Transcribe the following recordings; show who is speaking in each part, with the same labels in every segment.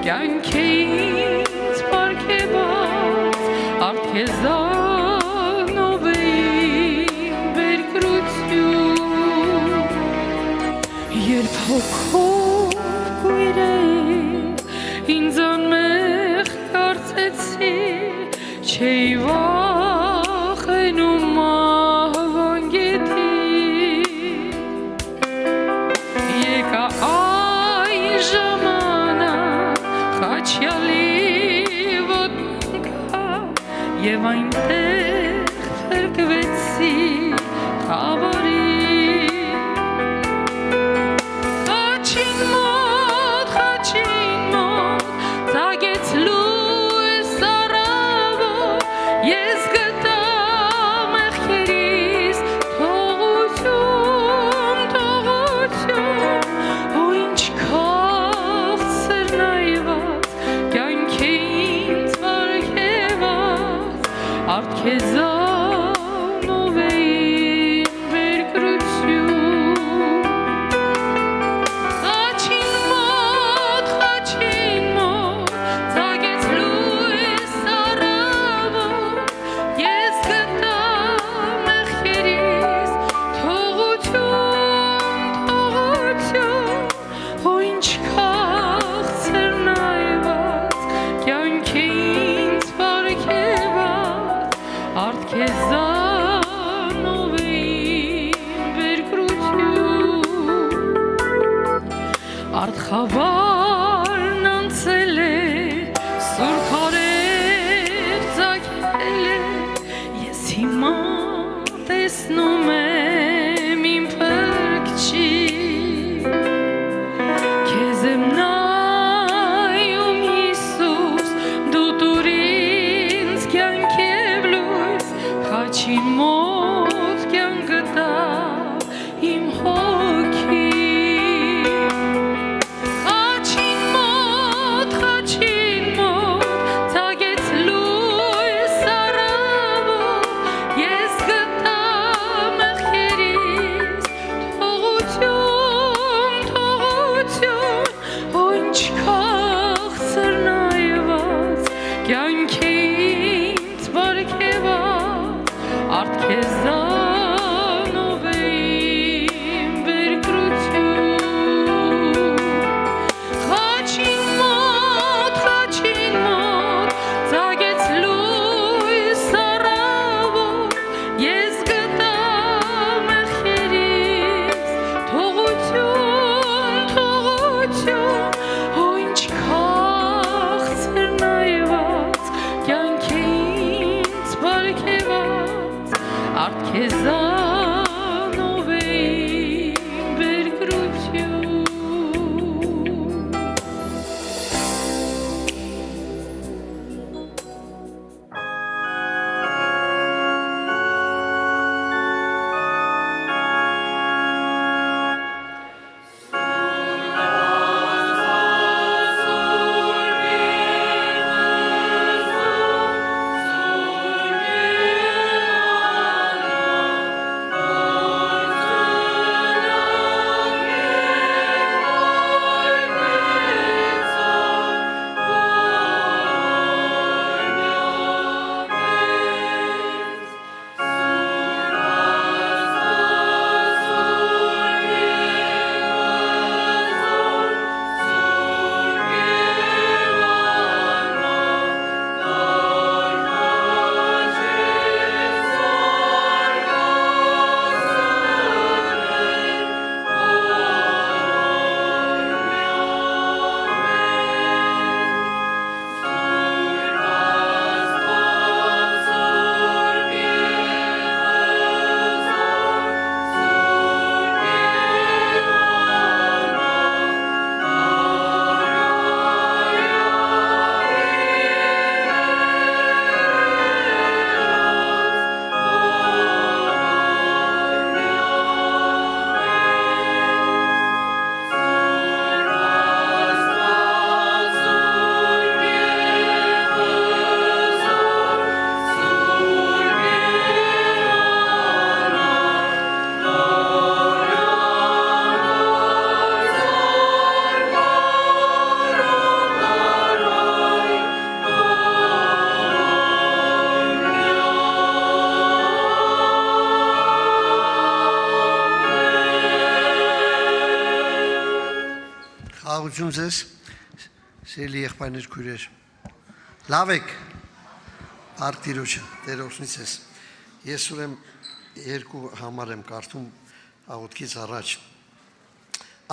Speaker 1: կյանքից պարգևած արտեզանով էին բերկրություն երբ հոգով կույրեր ինձ անմեղ կարծեցի չէի վախենում մահվան գետի եկա այն ժամանակ խաչյալի ոտնկա և այնտեղ փրկվեցի խավարի Արտքեզանով էին բերկրություն Խաչին մոտ ծագեց լույս առավոտ Ես գտա մեղքերիս թողություն Ու ինչ քաղցր նայված կյանքի ինձ պարգևած Արտքեզանով էին բերկրություն Արտխավարն անցել է սուրբ արև ծագել է Ես հիմա տեսնում եմ իմ փրկչի Քեզ եմ նայում Հիսուս դու տուր ինձ կյանք Խաչին մոտ կյանք գտա իմ հոգի
Speaker 2: Խաղաղություն ձեզ, սիրելի եղբայրներ, քույրեր։ Լավ եք, Արք Տիրոջը, Տեր օգնի ձեզ։ Ես ուրեմն երկու համար եմ կարդում աղոթքից առաջ։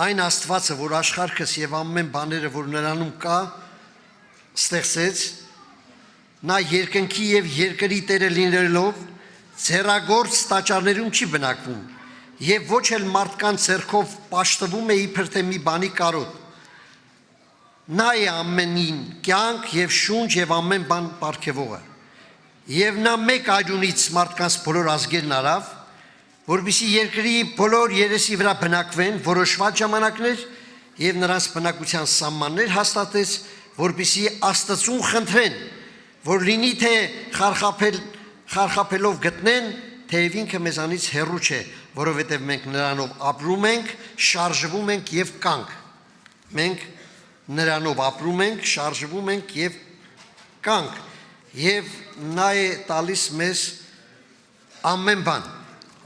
Speaker 2: Այն Աստվածը, որ աշխարհս եւ ամեն բաները, որ նրանում կա, ստեղծեց, նա երկնքի եւ երկրի Տերը լինելով, ձեռագործ տաճարներում չի բնակվում եւ ոչ էլ մարդկանց ձեռքով պաշտվում է իբր թե մի բանի կարոտ։ Նա է ամենին կյանք եւ շունչ եւ ամեն բան պարգևողը։ Եվ նա մեկ այրունից մարդկանց բոլոր ազգերն արավ, որպեսզի երկրի բոլոր երեսի վրա բնակվեն որոշված ժամանակներ եւ նրանց բնակության սահմաններ հաստատեց, որպեսզի Աստծուն խնդրեն, որ լինի թե խարխափելով գտնեն, թեև ինքը մեզանից հեռու չէ, որովհետև մենք նրանով ապրում ենք, շարժվում ենք եւ կանք։ Մենք նրանով ապրում ենք, շարժվում ենք եւ կանք։ Եվ նա է տալիս մեզ ամեն բան։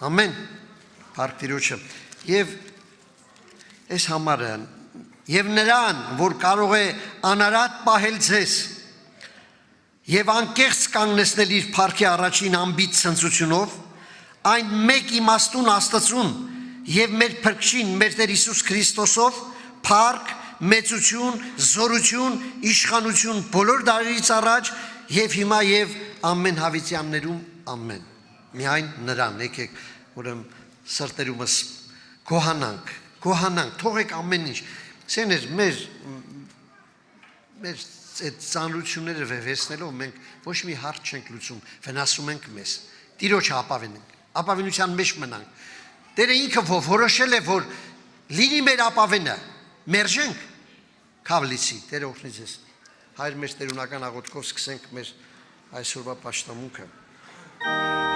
Speaker 2: Ամեն Փառք Տիրոջը։ Եվ այս համարը եւ նրան, որ կարող է անարատ պահել ձեզ եւ անկեղծ կանգնեցնել իր փառքի առաջին ամբիծ ցնծությունով, այն մեկ իմաստուն Աստծուն եւ մեր Փրկչին, մեր Տեր Հիսուս Քրիստոսով փառք, մեծություն, զորություն, իշխանություն բոլոր դարերից առաջ եւ հիմա եւ ամեն հավիտյաններում ամեն։ Միայն նրան եկեք, ուրեմն սրտերումս գոհանանք, թողեք ամեն ինչ։ Սեներ մեր այդ ծանրությունները վեհվեցնելով մենք ոչ մի հարց չենք լուծում, վնասում ենք մեզ։ Տիրոջը ապավինենք, ապավինության մեջ մնանք։ Տերը ինքը որոշել է, որ լինի մեր ապավենը, մերժենք քավլիցի, Տերը օգնի ձեզ։ Հայր մեր տերունական աղոթքով սկսենք մեր այսօրվա պաշտամունքը։
Speaker 1: Oi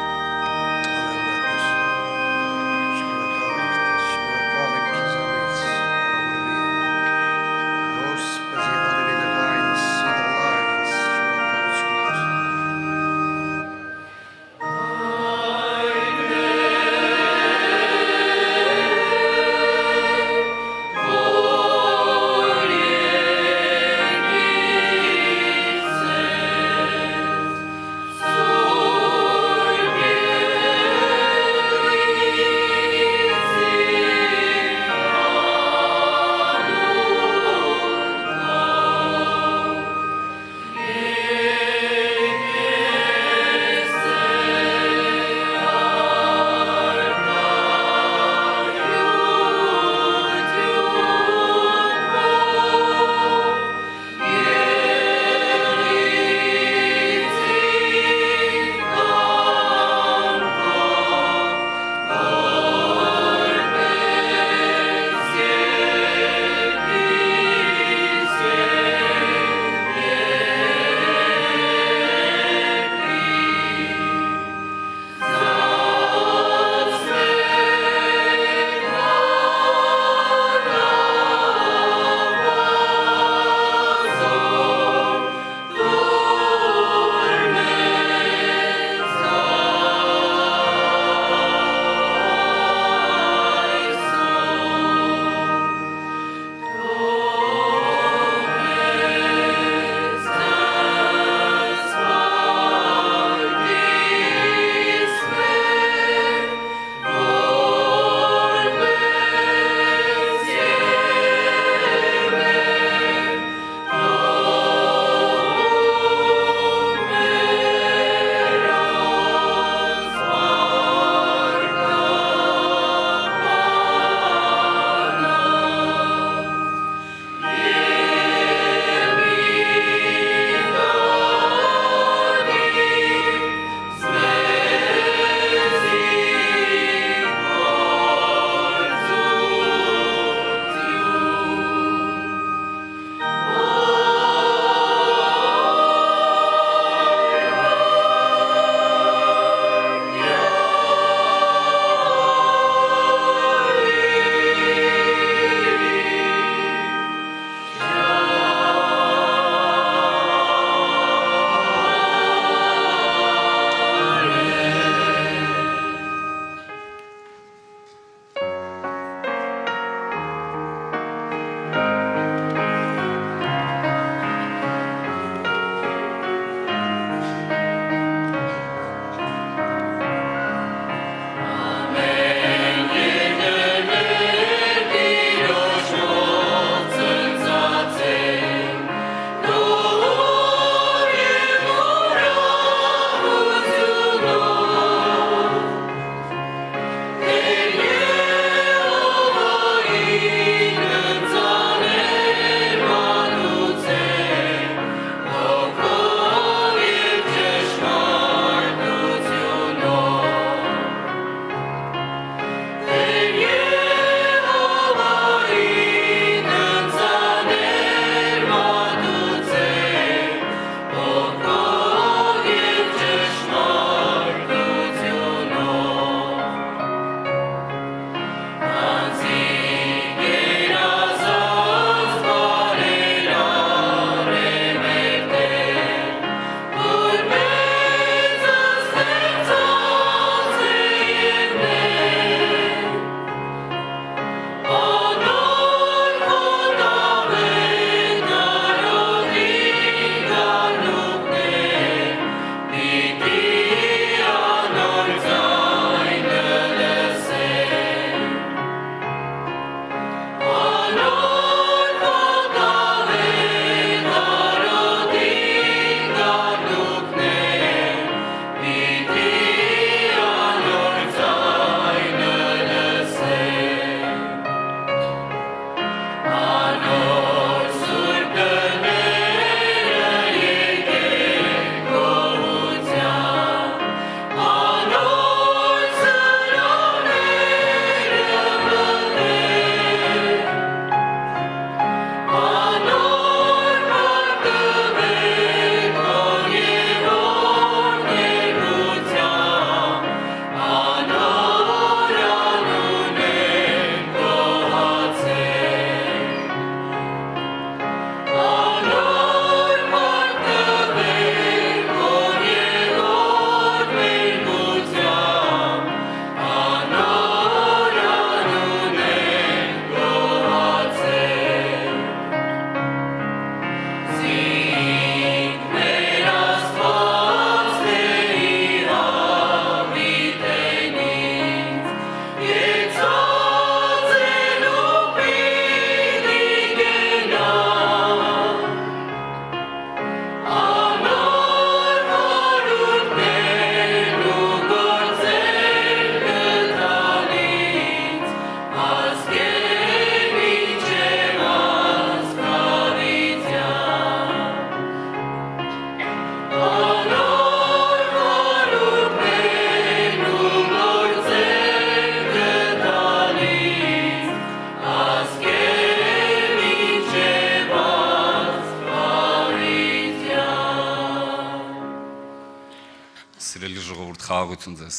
Speaker 3: Խաղաղություն ձեզ։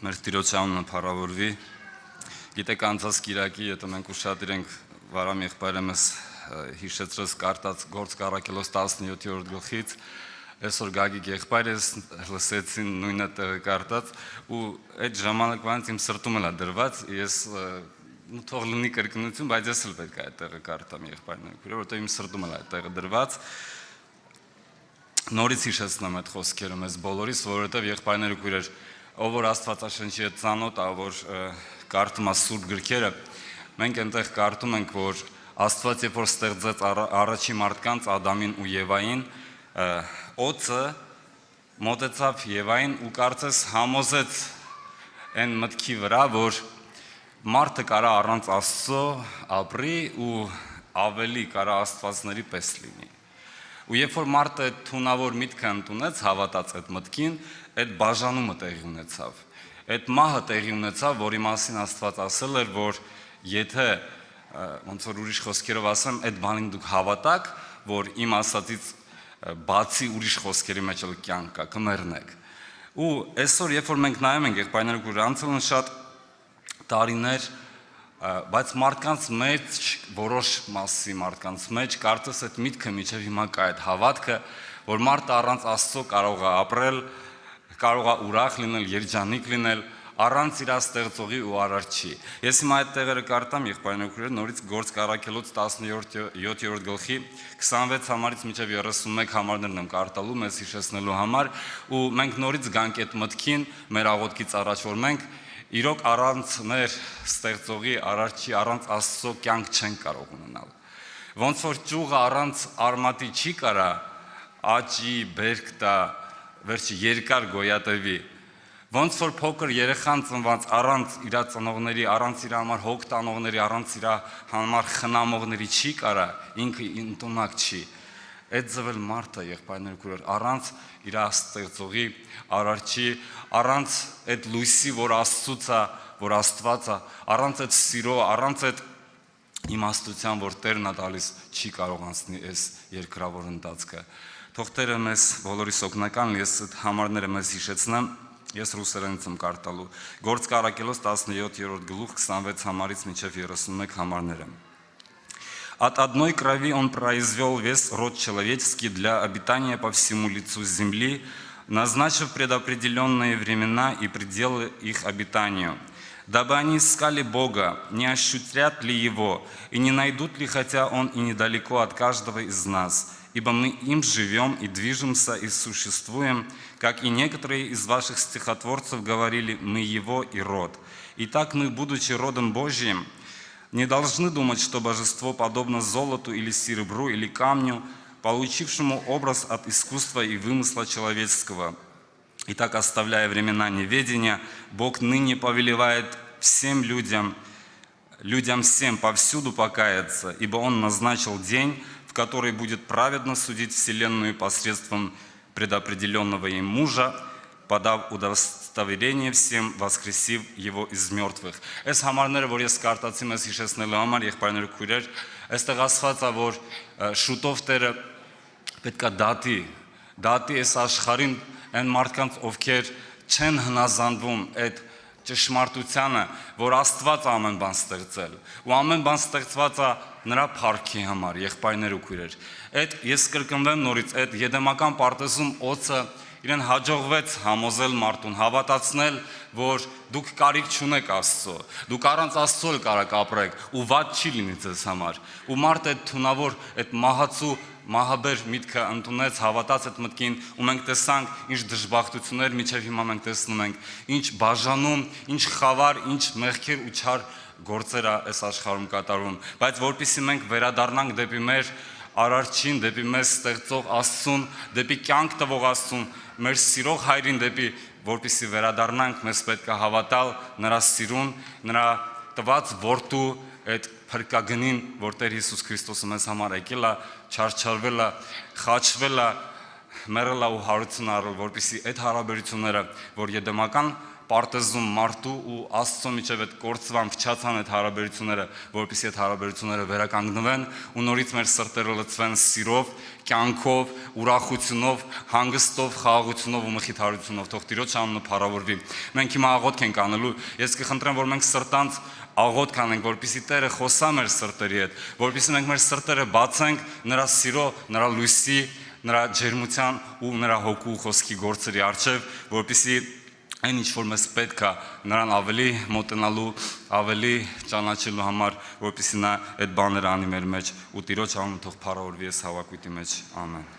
Speaker 3: Մեր Տիրոջ անունը փառավորվի։ Գիտեք անցած Կիրակի, եթե մենք ուշադիր ենք Վարամ եղբայրը մեզ հիշեցրեց կարդաց Գործք առաքելոց 17-րդ գլխից, այսօր Գագիկ եղբայրս լսեցին նույնը տեղը կարդաց ու այդ ժամանակվանից իմ սրտում էլ է դրված, ես թող լինի կրկնություն, բայց ես էլ պետք է այդ տեղը կարդամ եղբայրն, որովհետև իմ սրտում էլ է այդ տեղը դրված։ Նորից հիշեցնեմ այդ խոսքերը մեզ բոլորիս, որովհետև եղբայրները քույրեր, ով որ Աստվածաշնչի հետ ծանոթ է, որ կարդում է Սուրբ գրքերը, մենք այնտեղ կարդում ենք, որ Աստված երբ որ ստեղծեց առաջի մարդկանց Ադամին ու Եվային, օձը մոտեցավ Եվային ու կարծես համոզեց այն մտքի վրա, որ մարդը կարա առանց Աստծո ապրի ու ավելի կարա աստվածների պես լինի։ Ու երբ որ մարդը այդ թունավոր միտքը ընդունեց, հավատաց այդ մտքին, այդ բաժանումը տեղի ունեցավ։ Այդ մահը տեղի ունեցավ, որի մասին Աստված ասել էր, որ եթե ոնց որ ուրիշ խոսքերով ասեմ, այդ բանին դուք հավատաք, որ իմ ասածից բացի ուրիշ խոսքերի մեջ էլ կյանք կա, կմեռնեք։ Ու այսօր երբ որ մենք նայում ենք եղբայրները քույր անցել են շատ տարիներ, բայց մարդկանց մեջ, որոշ մասի մարդկանց մեջ կարծես այդ միտքը միջև հիմա կա այդ հավատքը, որ մարդը առանց Աստծո կարող է ապրել, կարող է ուրախ լինել, երջանիկ լինել, առանց իր ստեղծողի ու արարչի։ Ես հիմա այդ տեղերը կարդամ եղբայրներ քույրեր, նորից Գործք առաքելոց 17-րդ գլխի 26 համարից մինչև 31 համարներն եմ կարդալու մեզ հիշեցնելու համար, ու մենք նորից գանք այդ մտքին մեր աղոթքից առաջ, որ մենք իրոք առանց մեր ստեղծողի արարչի, առանց Աստծո կյանք չենք կարող ունենալ։ Ոնց որ ճյուղը առանց արմատի չի կարա աճի, բերք տա, վերջի երկար գոյատևի։ Ոնց որ փոքր երեխան ծնված առանց իր ծնողների, առանց իր համար հոգ տանողների, առանց իր համար խնամողների չի կարա, ինքը ինտունակ չի։ Այդ ձևել մարդը եղբայրներ քույրեր, առանց իր ստեղծողի արարչի, առանց այդ լույսի, որ Աստծուց է, որ Աստված է, առանց այդ սիրո, առանց այդ իմաստության, որ Տերն է տալիս, չի կարող անցնի այս երկրավոր ընթացքը։ Թող Տերը մեզ բոլորիս օգնական լինի, ես այդ համարները մեզ հիշեցնեմ, ես ռուսերենից եմ կարդալու։ Գործք առաքելոց 17-րդ գլուխ 26 համարից մինչև 31 համարները։ От одной крови он произвел весь род человеческий для обитания по всему лицу земли, назначив предопределенные времена и пределы их обитанию, дабы они искали Бога, не ощутят ли Его, и не найдут ли, хотя Он и недалеко от каждого из нас, ибо мы им живем и движемся и существуем, как и некоторые из ваших стихотворцев говорили, мы Его и род. Итак, мы, будучи родом Божьим, не должны думать, что божество подобно золоту или серебру или камню, получившему образ от искусства и вымысла человеческого. Итак, оставляя времена неведения, Бог ныне повелевает всем людям всем повсюду покаяться, ибо Он назначил день, в который будет праведно судить вселенную посредством предопределенного им мужа, подав удостоверение всем, воскресив его из мертвых։ Այս համարները, որ ես կարդացի մեզ հիշեցնելու համար, եղբայրներ քույրեր, այստեղ ասված է, որ շուտով Տերը պետքա դատի այս աշխարհին այն մարդկանց, ովքեր չեն հնազանդվում այդ ճշմարտությանը, որ Աստված ամեն բան ստեղծել, ու ամեն բան ստեղծված է նրա փառքի համար, եղբայրներ ու քույրեր։ Այդ ես կրկնվեմ նորից, այդ եդեմական պարտեզում օձը իրեն հաջողվեց համոզել մարդուն, հավատացնել, որ դուք կարիք չունեք Աստծո, դուք առանց Աստծո կարաք ապրեք ու վատ չի լինի ձեզ համար։ Ու մարդը այդ թունավոր, այդ մահացու մահաբեր միտքը ընդունեց, հավատաց այդ մտքին, ու մենք տեսանք ինչ դժբախտություններ միջև հիմա մենք տեսնում ենք, ինչ բաժանում, ինչ խավար, ինչ մեղքեր ու չար գործեր է այս աշխարհում կատարվում, բայց որպեսզի մենք վերադառնանք դեպի մեր արարչին, դեպի մեզ ստեղծող Աստծուն, դեպի կյանք տվող Աստծուն, մեր սիրող Հայրին, դեպի որպեսզի վերադառնանք, մեզ պետք է հավատալ նրա սիրուն, նրա տված որդու այդ փրկագնին, որ Տեր Հիսուս Քրիստոսը մեզ համար եկել է, չարչարվել է, խաչվել է, մեռել է ու հարություն առել, որպեսզի այդ հարաբերությունները, որ եդեմական պարտեզում մարդու ու Աստծո միջև այդ կորցվան փչացան այդ հարաբերությունները, որպեսզի այդ հարաբերությունները վերականգնվեն ու նորից մեր սրտերը լցվեն սիրով, կյանքով, ուրախությունով, հանգստով, խաղաղությունով ու մխիթարությունով, թող Տիրոջ անունը փառավորվի։ Մենք հիմա աղոթք ենք անելու, ես կխնդրեմ, որ մենք սրտանց աղոթք անենք, որպեսզի Տերը խոսա մեր սրտերի հետ, որպեսզի մենք մեր սրտերը բացենք նրա սիրո, նրա լույսի, նրա ջերմության ու նրա հոգու խոսքի գործերի առջև, որպեսզի այն ինչ որ մեզ պետք է նրան ավելի մոտենալու, ավելի ճանաչելու համար, որպեսզի նա այդ բաները անի մեր մեջ ու Տիրոջ անունը թող փառավորվի այս հավաքույթի մեջ, ամեն։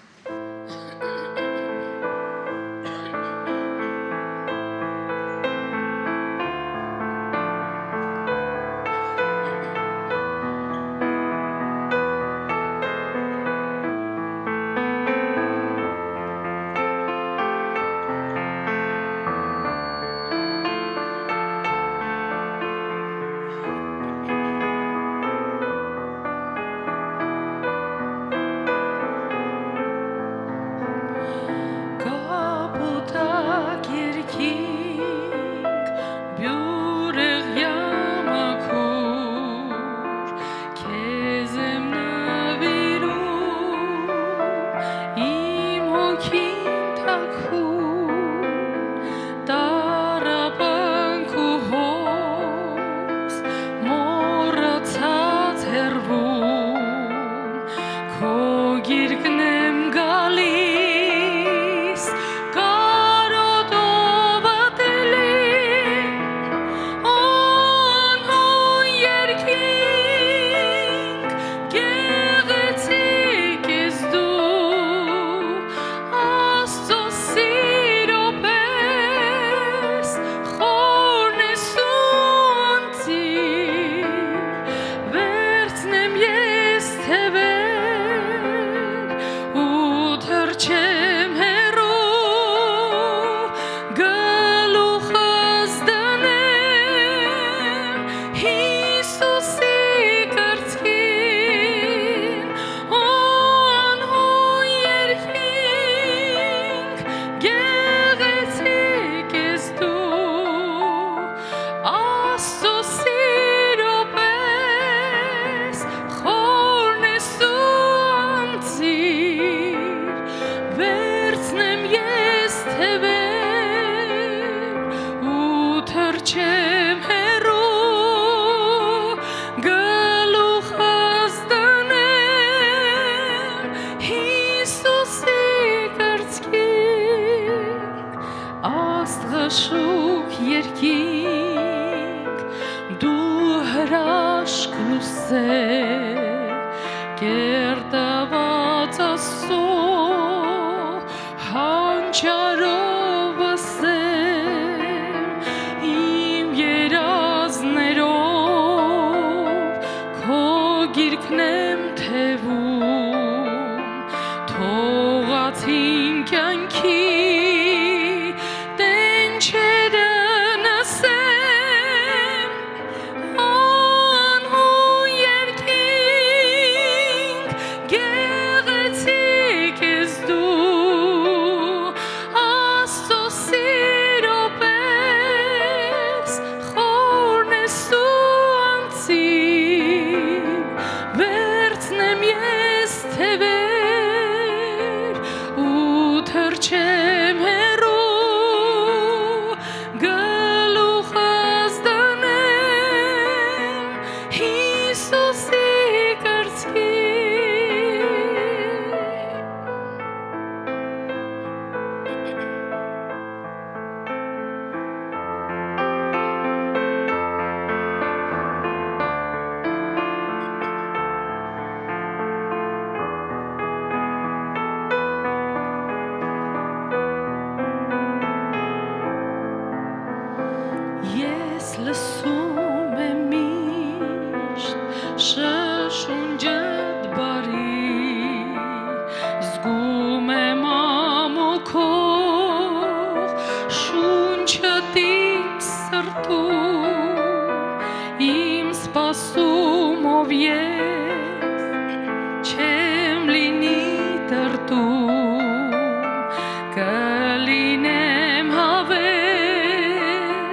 Speaker 1: Կլինեմ հավեր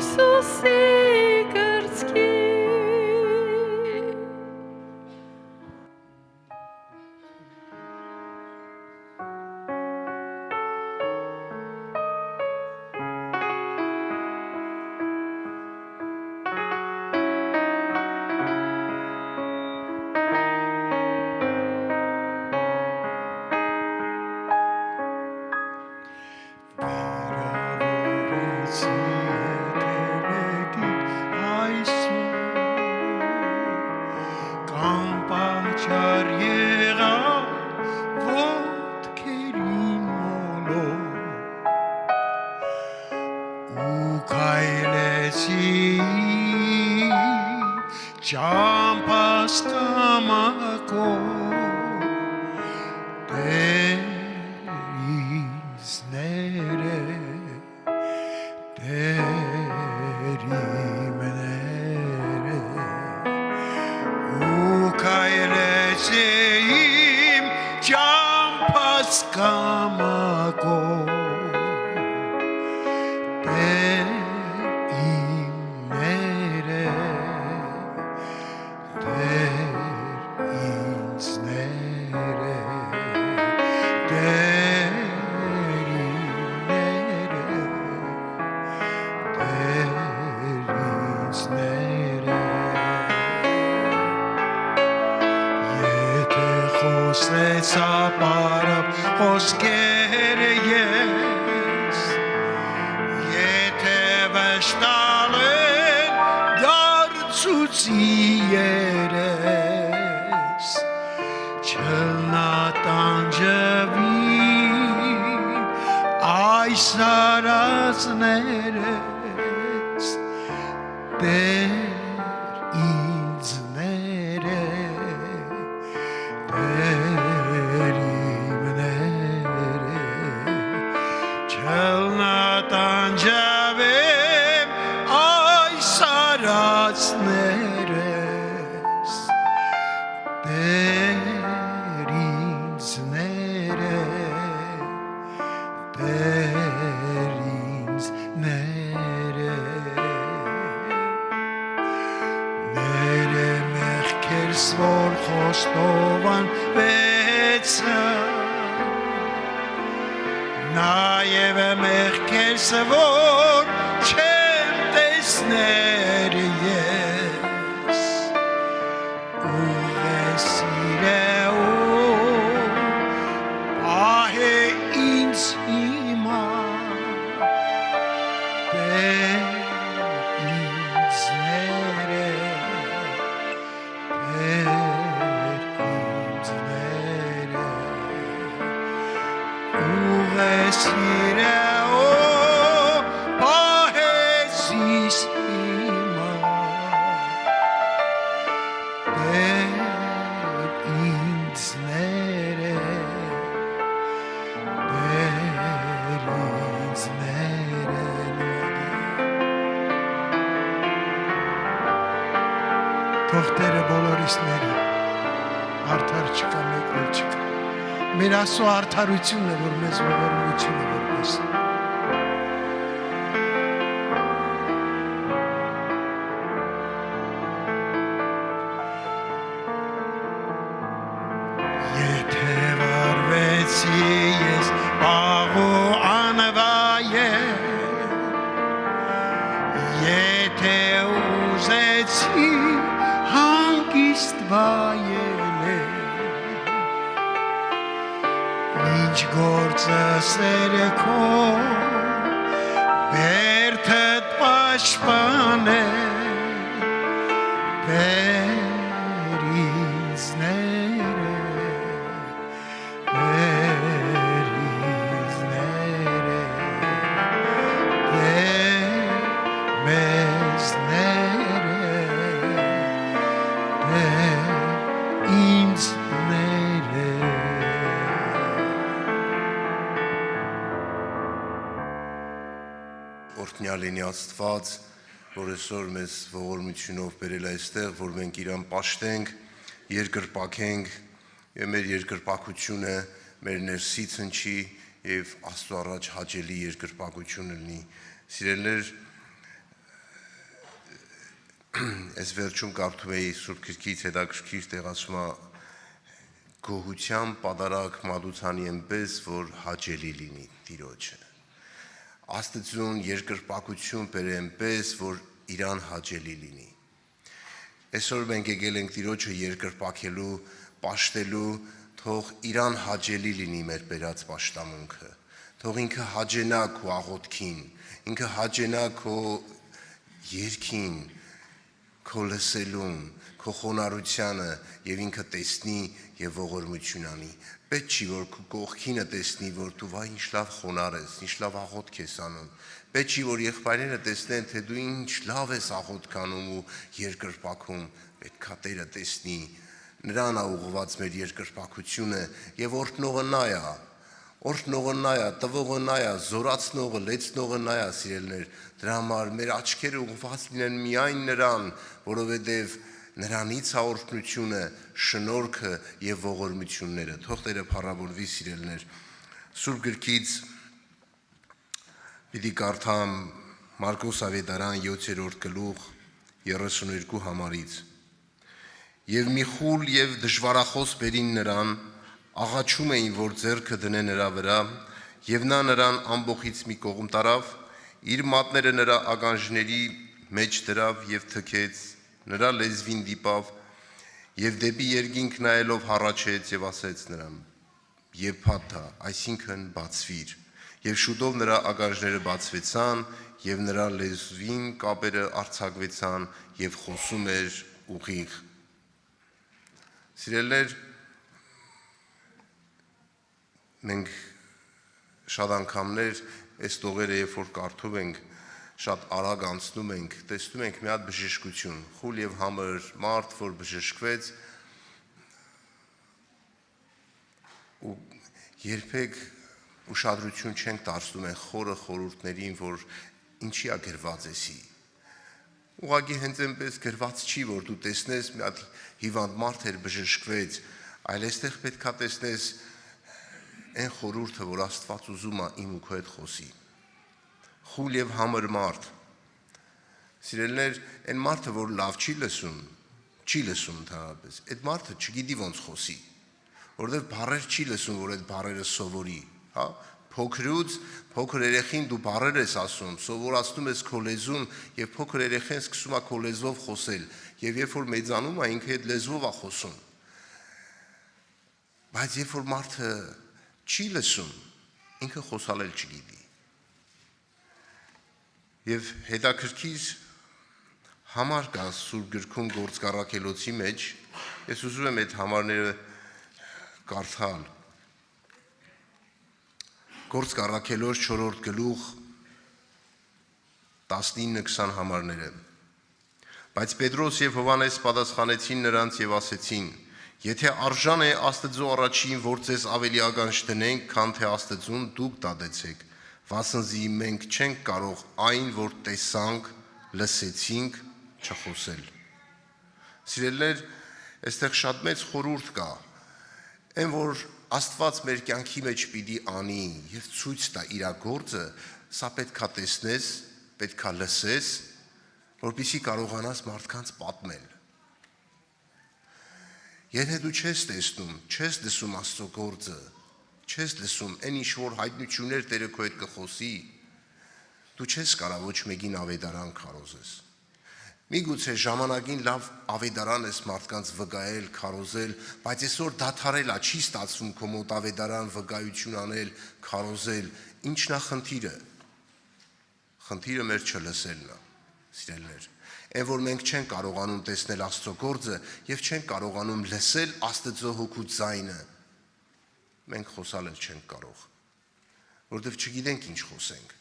Speaker 1: Հիսուսի կրծքի
Speaker 4: Մեր Աստծո արդարությունն է, որ մեզ ողորմություն է որպես։ Եթե վարվեցի ես բաղու անվայել, եթե ուզեցի հանգիստ վայել, ինչ գործը սերը քո բերդդ պաշտպան է բեր ինձ ները բեր ինձ ները բեր մեզ ները բեր ինձ ները
Speaker 5: Օրհնյալ լինի Աստված, որ այսօր մեզ ողորմությունով բերել այստեղ, որ մենք իրան պաշտենք, երկրպագենք, եւ մեր երկրպագությունը մեր ներսից հնչի եւ Աստծո առաջ հաճելի երկրպագություն լինի։ Սիրելիներ, այս վերջում կարդում էի Սուրբ Գրքից հետաքրքիր տեղացում է գոհության պատարագ մատուցանի այնպես, որ հաճելի լինի Տիրոջը։ Աստծուն երկրպագություն բերե այնպես, որ իրան հաճելի լինի։ Այսօր մենք եկել ենք Տիրոջը երկրպագելու, պաշտելու, թող իրան հաճելի լինի մեր բերած պաշտամունքը։ Թող ինքը հաճենա քո աղոթքին, ինքը հաճենա քո երգին, քո լսելուն, քո խոնարհությանը եւ ինքը տեսնի եւ ողորմություն անի։ Պետք չի որ քո կողքինը տեսնի, որ դու վայ ինչ լավ խոնարհ ես, ինչ լավ աղոթք ես անում։ Պետք չի որ եղբայրները տեսնեն, թե դու ինչ լավ ես աղոթք անում ու երկրպագում։ Պետքա Տերը տեսնի, նրան է ուղղված մեր երկրպագությունը եւ օրհնողը նա է։ Օրհնողը նա է, տվողը նա է, զորացնողը, լեցնողը նա է, սիրելներ։ Դրա համար մեր աչքերը ուղղված լինեն միայն նրան, որովհետև նրանից է օրհնությունը, շնորհքը եւ ողորմությունները։ Թող Տերը փառավորվի, սիրելներ։ Սուրբ Գրքից պիտի կարդամ Մարկոս Ավետարան 7-րդ գլուխ 32 համարից։ Եվ մի խուլ եւ դժվարախոս բերին նրան, աղաչում էին, որ ձեռքը դնե նրա վրա, եւ նա նրան ամբողից մի կողմ տարավ, իր մատները նրա ականջների մեջ դրավ եւ թքեց, նրա լեզվին դիպավ եւ դեպի երկինք նայելով հառաչեց եւ ասեց նրան. «Եփաթա», այսինքն բացվիր, եւ շուտով նրա ականջները բացվեցան եւ նրա լեզվին կապերը արձակվեցան եւ խոսում էր ուղիղ։ Սիրելներ, մենք շատ անգամներ այս տողերը երբ որ կարդում ենք, շատ արագ անցնում ենք, տեսնում ենք մի հատ բժշկություն, խուլ եւ համր մարդ, որ բժշկվեց ու երբեք ուշադրություն չենք դարձնում են խորը խորհուրդներին, որ ինչի է գրված էսի։ Ուղղակի հենց այնպես գրված չի, որ դու տեսնես մի հատ հիվանդ մարդ էր բժշկվեց, այլ այստեղ պետքա տեսնես այն խորհուրդը, որ Աստված ուզում է իմ ու քո հետ խոսի։ Խուլ եւ համր մարդ։ Սիրելներ, այն մարդը, որ լավ չի լսում ընդհանրապես, այդ մարդը չգիտի ոնց խոսի, որովհետեւ բառեր չի լսում, որ այդ բառերը սովորի, հա։ Փոքրուց փոքր երեխին դու բառեր ես ասում, սովորացնում ես քո լեզուն եւ փոքր երեխեն սկսում է քո լեզվով խոսել եւ երբ որ մեծանում է ինքը այդ լեզվով է խոսում։ Բայց երբ որ մարդը չի լսում, ինքը խոսալել չգիտի։ Եվ հետաքրքիր համար կա Սուրբ Գրքում Գործք առաքելոցի մեջ, ես ուզում եմ այդ համարները կարդալ։ Գործք առաքելոց 4-րդ գլուխ 19-20 համարները։ Բայց Պետրոս եւ Հովհաննես պատասխանեցին նրանց եւ ասեցին. Եթե արժան է Աստծո առաջին, որ ձեզ ավելի ականջ դնենք, քան թե Աստծուն, դուք դատեցեք, վասնզի մենք չենք կարող այն, որ տեսանք, լսեցինք, չխոսել։ Սիրելիներ, այստեղ շատ մեծ խորհուրդ կա, այն որ Աստված մեր կյանքի մեջ պիտի անի եւ ցույց տա իր գործը, սա պետքա տեսնես, պետքա լսես, որպեսզի կարողանաս մարդկանց պատմել։ Եթե դու չես տեսնում, չես լսում Աստծո գործը, չես լսում այն ինչ որ հայտնություններ Տերը քո հետ կխոսի, դու չես կարող ոչ մեկին ավետարան քարոզես։ Միգուցե ժամանակին լավ ավետարան ես մարդկանց վկայել, քարոզել, բայց այսօր դադարելա չի ստացվում քո մոտ ավետարան վկայություն անել, քարոզել, ինչն է խնդիրը։ Խնդիրը մեր չլսելն է, սիրելիներ։ Այն որ մենք չենք կարողանում տեսնել Աստծո գործը եւ չենք կարողանում լսել Աստծո հոգու ձայնը, մենք խոսալ չենք կարող, որովհետեւ չգիտենք ինչ խոսենք։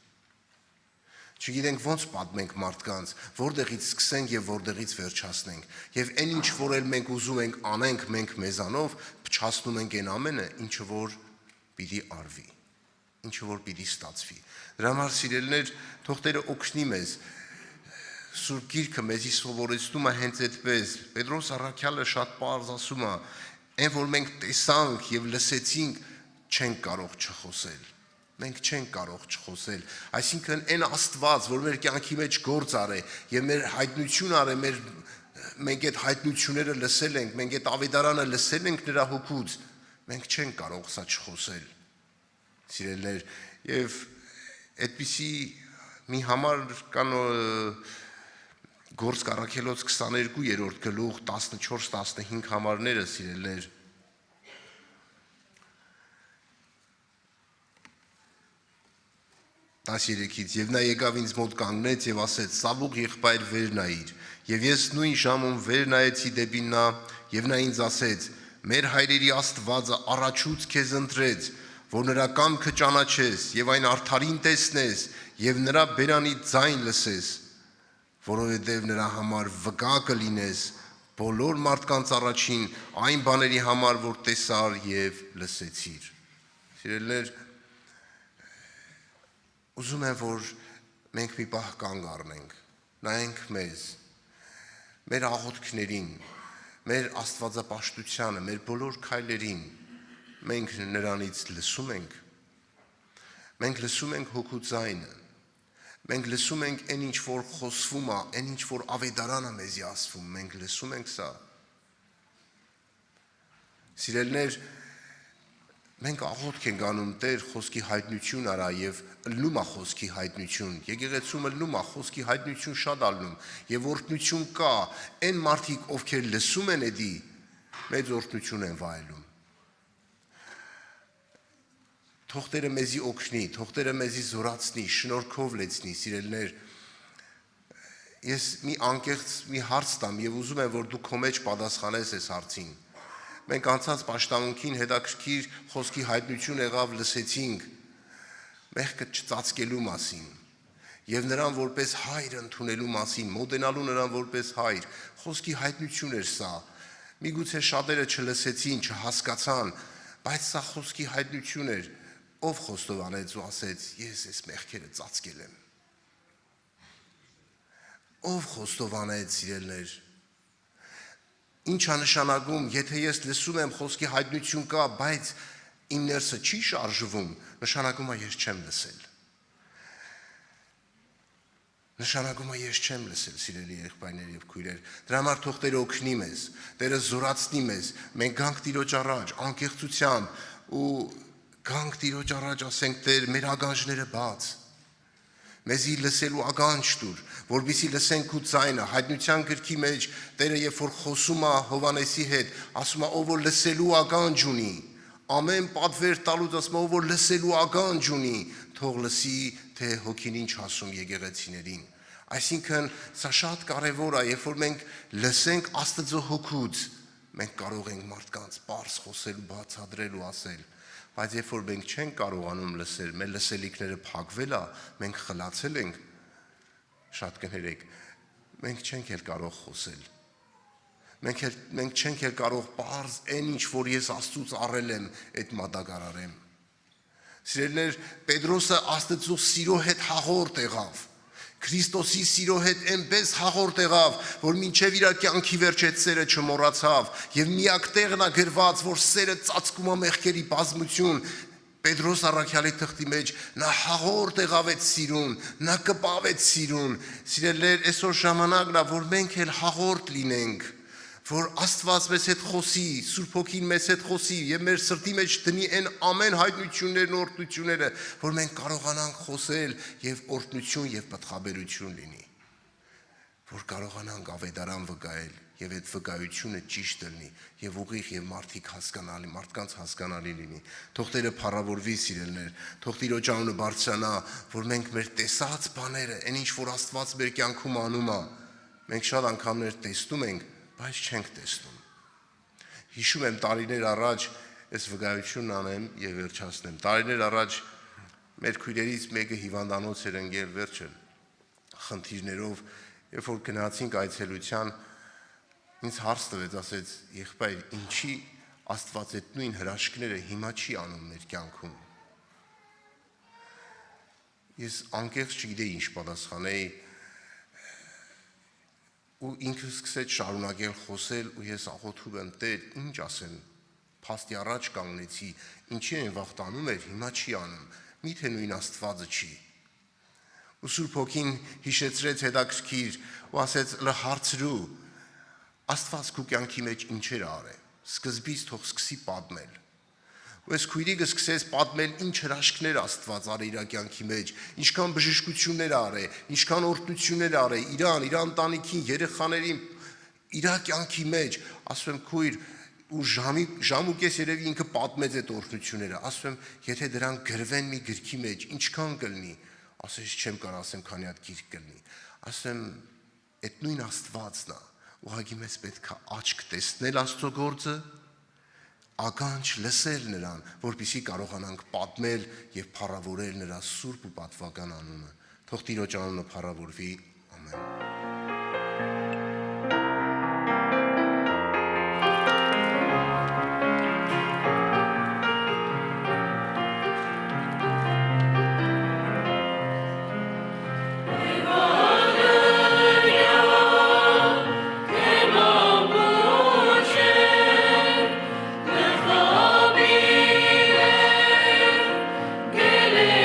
Speaker 5: Չգիտենք ոնց պատմենք մարդկանց, որտեղից սկսենք եւ որտեղից վերջացնենք։ Եվ այն ինչ որ էլ մենք ուզում ենք անենք մենք մեզանով, փչացնում ենք այն ամենը, ինչը որ պիտի արվի, ինչը որ պիտի ստացվի։ Դրա համար սիրելիներ, թող Տերը օգնի մեզ։ Սուրբ Գիրքը մեզի սովորեցնում է հենց այդպես։ Պետրոս առաքյալը շատ պարզ ասում է, այն որ մենք տեսանք եւ լսեցինք, չենք կարող չխոսել։ մենք չենք կարող չխոսել։ Այսինքն այն Աստված, որ մեր կյանքի մեջ գործ արե եւ մեր հայտնություն արե, մենք այդ հայտնությունները լսել ենք, մենք այդ ավետարանը լսել ենք նրա հոգուց, մենք չենք կարող սա չխոսել։ Սիրելիներ, եւ այդպիսի մի համար կան Գործք առաքելոց 22-րդ գլուխ 14-15 համարները, սիրելիներ, 13-ից եւ նա եկավ ինձ մոտ կանգնեց եւ ասեց. «Սավուղ եղբայր, վեր նայիր»։ Եվ ես նույն ժամում վեր նայեցի դեպի նա եւ նա ինձ ասեց. «Մեր հայրերի Աստվածը առաջուց քեզ ընտրեց, որ նրա կամքը ճանաչես եւ այն արդարին տեսնես եւ նրա բերանի ձայն լսես, որովհետեւ նրա համար վկա կլինես բոլոր մարդկանց առաջին այն բաների համար, որ տեսար եւ լսեցիր»։ Սիրելիներ, ուզում եմ, որ մենք մի պահ կանգ առնենք, նայենք մեզ, մեր աղոթքներին, մեր աստվածապաշտությանը, մեր բոլոր քայլերին, մենք նրանից լսում ենք, մենք լսում ենք հոգու ձայնը, մենք լսում ենք այն ինչ որ խոսվում է, այն ինչ որ ավետարանը մեզի ասվում, մենք լսում ենք սա։ Սիրելիներ, մենք աղոթք ենք անում Տեր խոսքի հայտնություն արա եւ ըլնում է խոսքի հայտնություն, եկեղեցում ըլնում է խոսքի հայտնություն շատ ալնում եւ օրհնություն կա, այն մարդիկ ովքեր լսում են էդի, մեծ օրհնություն են վայելում։ Թող Տերը մեզի օգնի, թող Տերը մեզի զորացնի, շնորհքով լեցնի, սիրելիներ։ Ես մի անկեղծ մի հարց տամ եւ ուզում եմ, որ դու քո մեջ պատասխանես այս հարցին։ Մենք անցած պաշտամունքին հետաքրքիր խոսքի հայտնություն եղավ լսեցինք մեղքը չծածկելու մասին եւ նրան որպես հայր ընդունելու մասին, մոտենալու նրան որպես հայր, խոսքի հայտնություն էր սա։ Միգուցե շատերը չլսեցին, չհասկացան, բայց սա խոսքի հայտնություն էր։ Ով խոստովանեց ու ասեց. ես այս մեղքերը ծածկել եմ։ Ով խոստովանեց, սիրելիներ։ Ինչ է նշանակում, եթե ես լսում եմ խոսքի հայտնություն կա, բայց իմ ներսը չի շարժվում, նշանակում է ես չեմ լսել։ Նշանակում է ես չեմ լսել, սիրելի եղբայրներ եւ քույրեր։ Դրա համար թող Տերը օգնի մեզ, Տերը զորացնի մեզ։ Մենք գանք Տիրոջ առաջ անկեղծությամբ ու գանք Տիրոջ առաջ ասենք Տեր, մեր ագանջները բաց։ Մեզի լսելու ագանջ տուր, որպեսզի լսենք ու ձայնը, հայտնության գրքի մեջ Տերը երբ որ խոսում է Հովհաննեսի հետ, ասում է ով որ լսելու ագանջ ունի, ամեն պատվեր տալուց ասում է ով որ լսելու ագանջ ունի, թող լսի, թե հոգին ինչ ասում եկեղեցիներին։ Այսինքն սա շատ կարևոր է, երբ որ մենք լսենք Աստծո հոգուց, մենք կարող ենք մարդկանց պարզ խոսել, բացատրել ու ասել։ Բայց երբ որ մենք չենք կարողանում լսել, մեր լսելիքները փակվել է, մենք խլացել ենք, շատ կներեք, մենք չենք էլ կարող խոսել։ Մենք չենք էլ կարող պարզ այն ինչ որ ես Աստծուց առել եմ, այդ մատակարարեմ։ Սիրելիներ, Պետրոսը Աստծո սիրո հետ հաղորդ եղավ։ Քրիստոսի սիրո հետ այնպես հաղորդ եղավ, որ մինչև իր կյանքի վերջ այդ սերը չմոռացավ, եւ միակ տեղն է գրված, որ սերը ծածկում է մեղքերի բազմություն։ Պետրոս առաքյալի թղթի մեջ նա հաղորդ եղավ այդ սիրուն, նա կպավ այդ սիրուն։ Սիրելիներ, այսօր ժամանակն է, որ մենք էլ հաղորդ լինենք, որ Աստված մեզ հետ խոսի, Սուրբ Հոգին մեզ հետ խոսի եւ մեր սրտի մեջ դնի այն ամեն հայտնություններն ու օրհնությունները, որ մենք կարողանանք խոսել եւ օրհնություն եւ պատխաբերություն լինի, որ կարողանանք ավետարան վկայել եւ այդ վկայությունը ճիշտ լինի եւ ուղիղ եւ մարդկանց հասկանալի լինի։ Թող Տերը փառավորվի, սիրելիներ, թող Տիրոջ անունը բարձրանա, որ մենք մեր տեսած բաները, այն ինչ որ Աստված մեր կյանքում անում է, մենք շատ անգամներ տեսնում ենք, բայց չենք տեսնում։ Հիշում եմ տարիներ առաջ, այս վկայությունն անեմ եւ վերջացնեմ։ Տարիներ առաջ մեր քույրերից մեկը հիվանդանոց էր ընկել վերջը խնդիրներով, երբ որ գնացինք այցելության, ինձ հարց տվեց, ասեց. եղբայր, ինչի Աստված այդ նույն հրաշքները հիմա չի անում մեր կյանքում։ Ես անկեղծ չգիտեի ինչ պատասխանեի, ու ինքս սկսեց շարունակել խոսել ու ես աղոթում եմ Տեր, ինչ ասեմ, փաստի առաջ կանգնեցի, ինչի են վախտանում էր, հիմա չի անում։ Միթե նույն Աստվածը չի։ Ու Սուրբ Հոգին հիշեցրեց հետաքրքիր ու ասեց՝ «Լը հարցրու, Աստված քո կյանքի մեջ ինչեր արել, սկզբից թող սկսի պատմել»։ Ու այս քույրիկը սկսեց պատմել ինչ հրաշքներ Աստված արել իր կյանքի մեջ, ինչքան բժշկություններ արել, ինչքան օրհնություններ արել իր ընտանիքին, երեխաներին, իր կյանքի մեջ, ասում եմ քույր, ու ժամ ու կես երևի ինքը պատմեց այդ օրհնությունները, ասում եմ, եթե դրանք գրվեն մի գրքի մեջ, ինչքան կլինի, ասես չեմ կարող ասեմ, քանի հատ գիրք կլինի, ասում եմ, այդ նույն Աստվածն է, ուղղակի մեզ պետք է աչք տեսնել Աստծո գործը, ականջ լսել նրան, որպեսզի կարողանանք պատմել եւ փառավորել նրա սուրբ ու պատվական անունը։ Թող Տիրոջ անունը փառավորվի, ամեն։
Speaker 1: Gele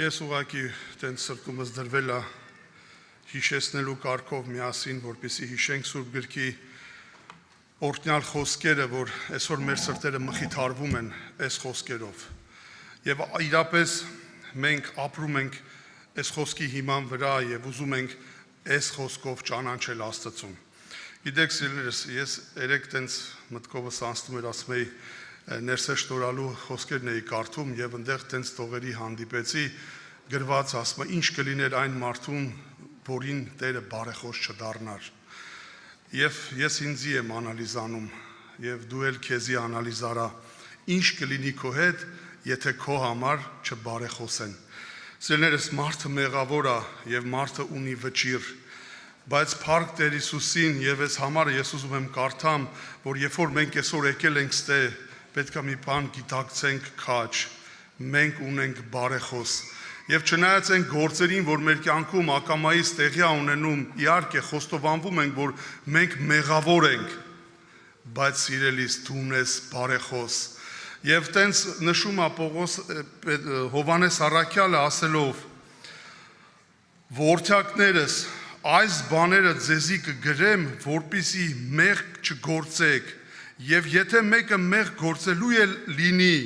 Speaker 6: Ես ուղղակի տենց սրտումս դրվել է հիշեցնելու կարգով միասին, որպեսզի հիշենք Սուրբ գրքի օրհնյալ խոսքերը, որ այսօր մեր սրտերը մխիթարվում են այս խոսքերով։ Եվ իրապես մենք ապրում ենք այս խոսքի հիման վրա եւ ուզում ենք այս խոսքով ճանաչել Աստծուն։ Գիտեք, սիրելիներս, ես երեք տենց մտքովս անցնում էր, ասում էի ներսե շնորհալու խոսքերն էի կարդում եւ այնտեղ տենց տողերի հանդիպեցի, գրված ասում է ինչ կլիներ այն մարդուն, որին Տերը բարեխոս չդառնար։ Եվ ես ինձի եմ անալիզանում եւ դու էլ քեզի անալիզարա, ինչ կլինի քո հետ, եթե քո համար չբարեխոսեն։ Սիրելիներս, մարդը մեղավոր է եւ մարդը ունի վճիռ, բայց փառք Տեր Հիսուսին եւ այս համարը ես ուզում եմ կարդամ, որ երբ որ մենք այսօր եկել ենք ստե, պետքա մի բան գիտակցենք քաջ, մենք ունենք բարեխոս։ Եվ չնայած այն գործերին, որ մեր կյանքում ակամայից տեղի ունենում, իհարկե խոստովանվում ենք, որ մենք մեղավոր ենք, բայց սիրելիս դու ունես բարեխոս։ Եվ տենց նշում է Պողոս Հովանես Առաքյալը ասելով. «Որդյակներս, այս բաները ձեզի կգրեմ, որպեսզի մեղք չգործեք, եւ եթե մեկը մեղք գործելու էլ լինի,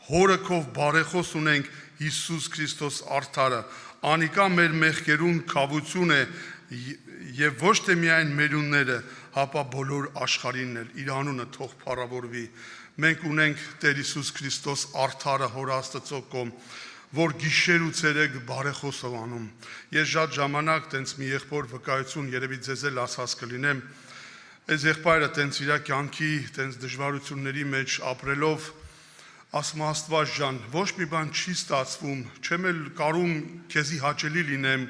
Speaker 6: հորը քով բարեխոս ունենք Հիսուս Քրիստոս արդարը, անիկա մեր մեղքերուն քավություն է եւ ոչ թե միայն մերունները, հապա բոլոր աշխարհինն էլ իր անունը թող փառավորվի»։ Մենք ունենք Տեր Հիսուս Քրիստոս արդարը Հոր Աստծո կողմ, որ գիշեր ու ցերեկ բարեխոսով անում։ Ես շատ ժամանակ տենց մի եղբոր վկայություն երևի ձեզ էլ ասած կլինեմ, այս եղբայրը տենց իր կյանքի տենց դժվարությունների մեջ ապրելով ասում Աստված ջան, ոչ մի բան չի ստացվում, չեմ էլ կարում քեզի հաճելի լինեմ,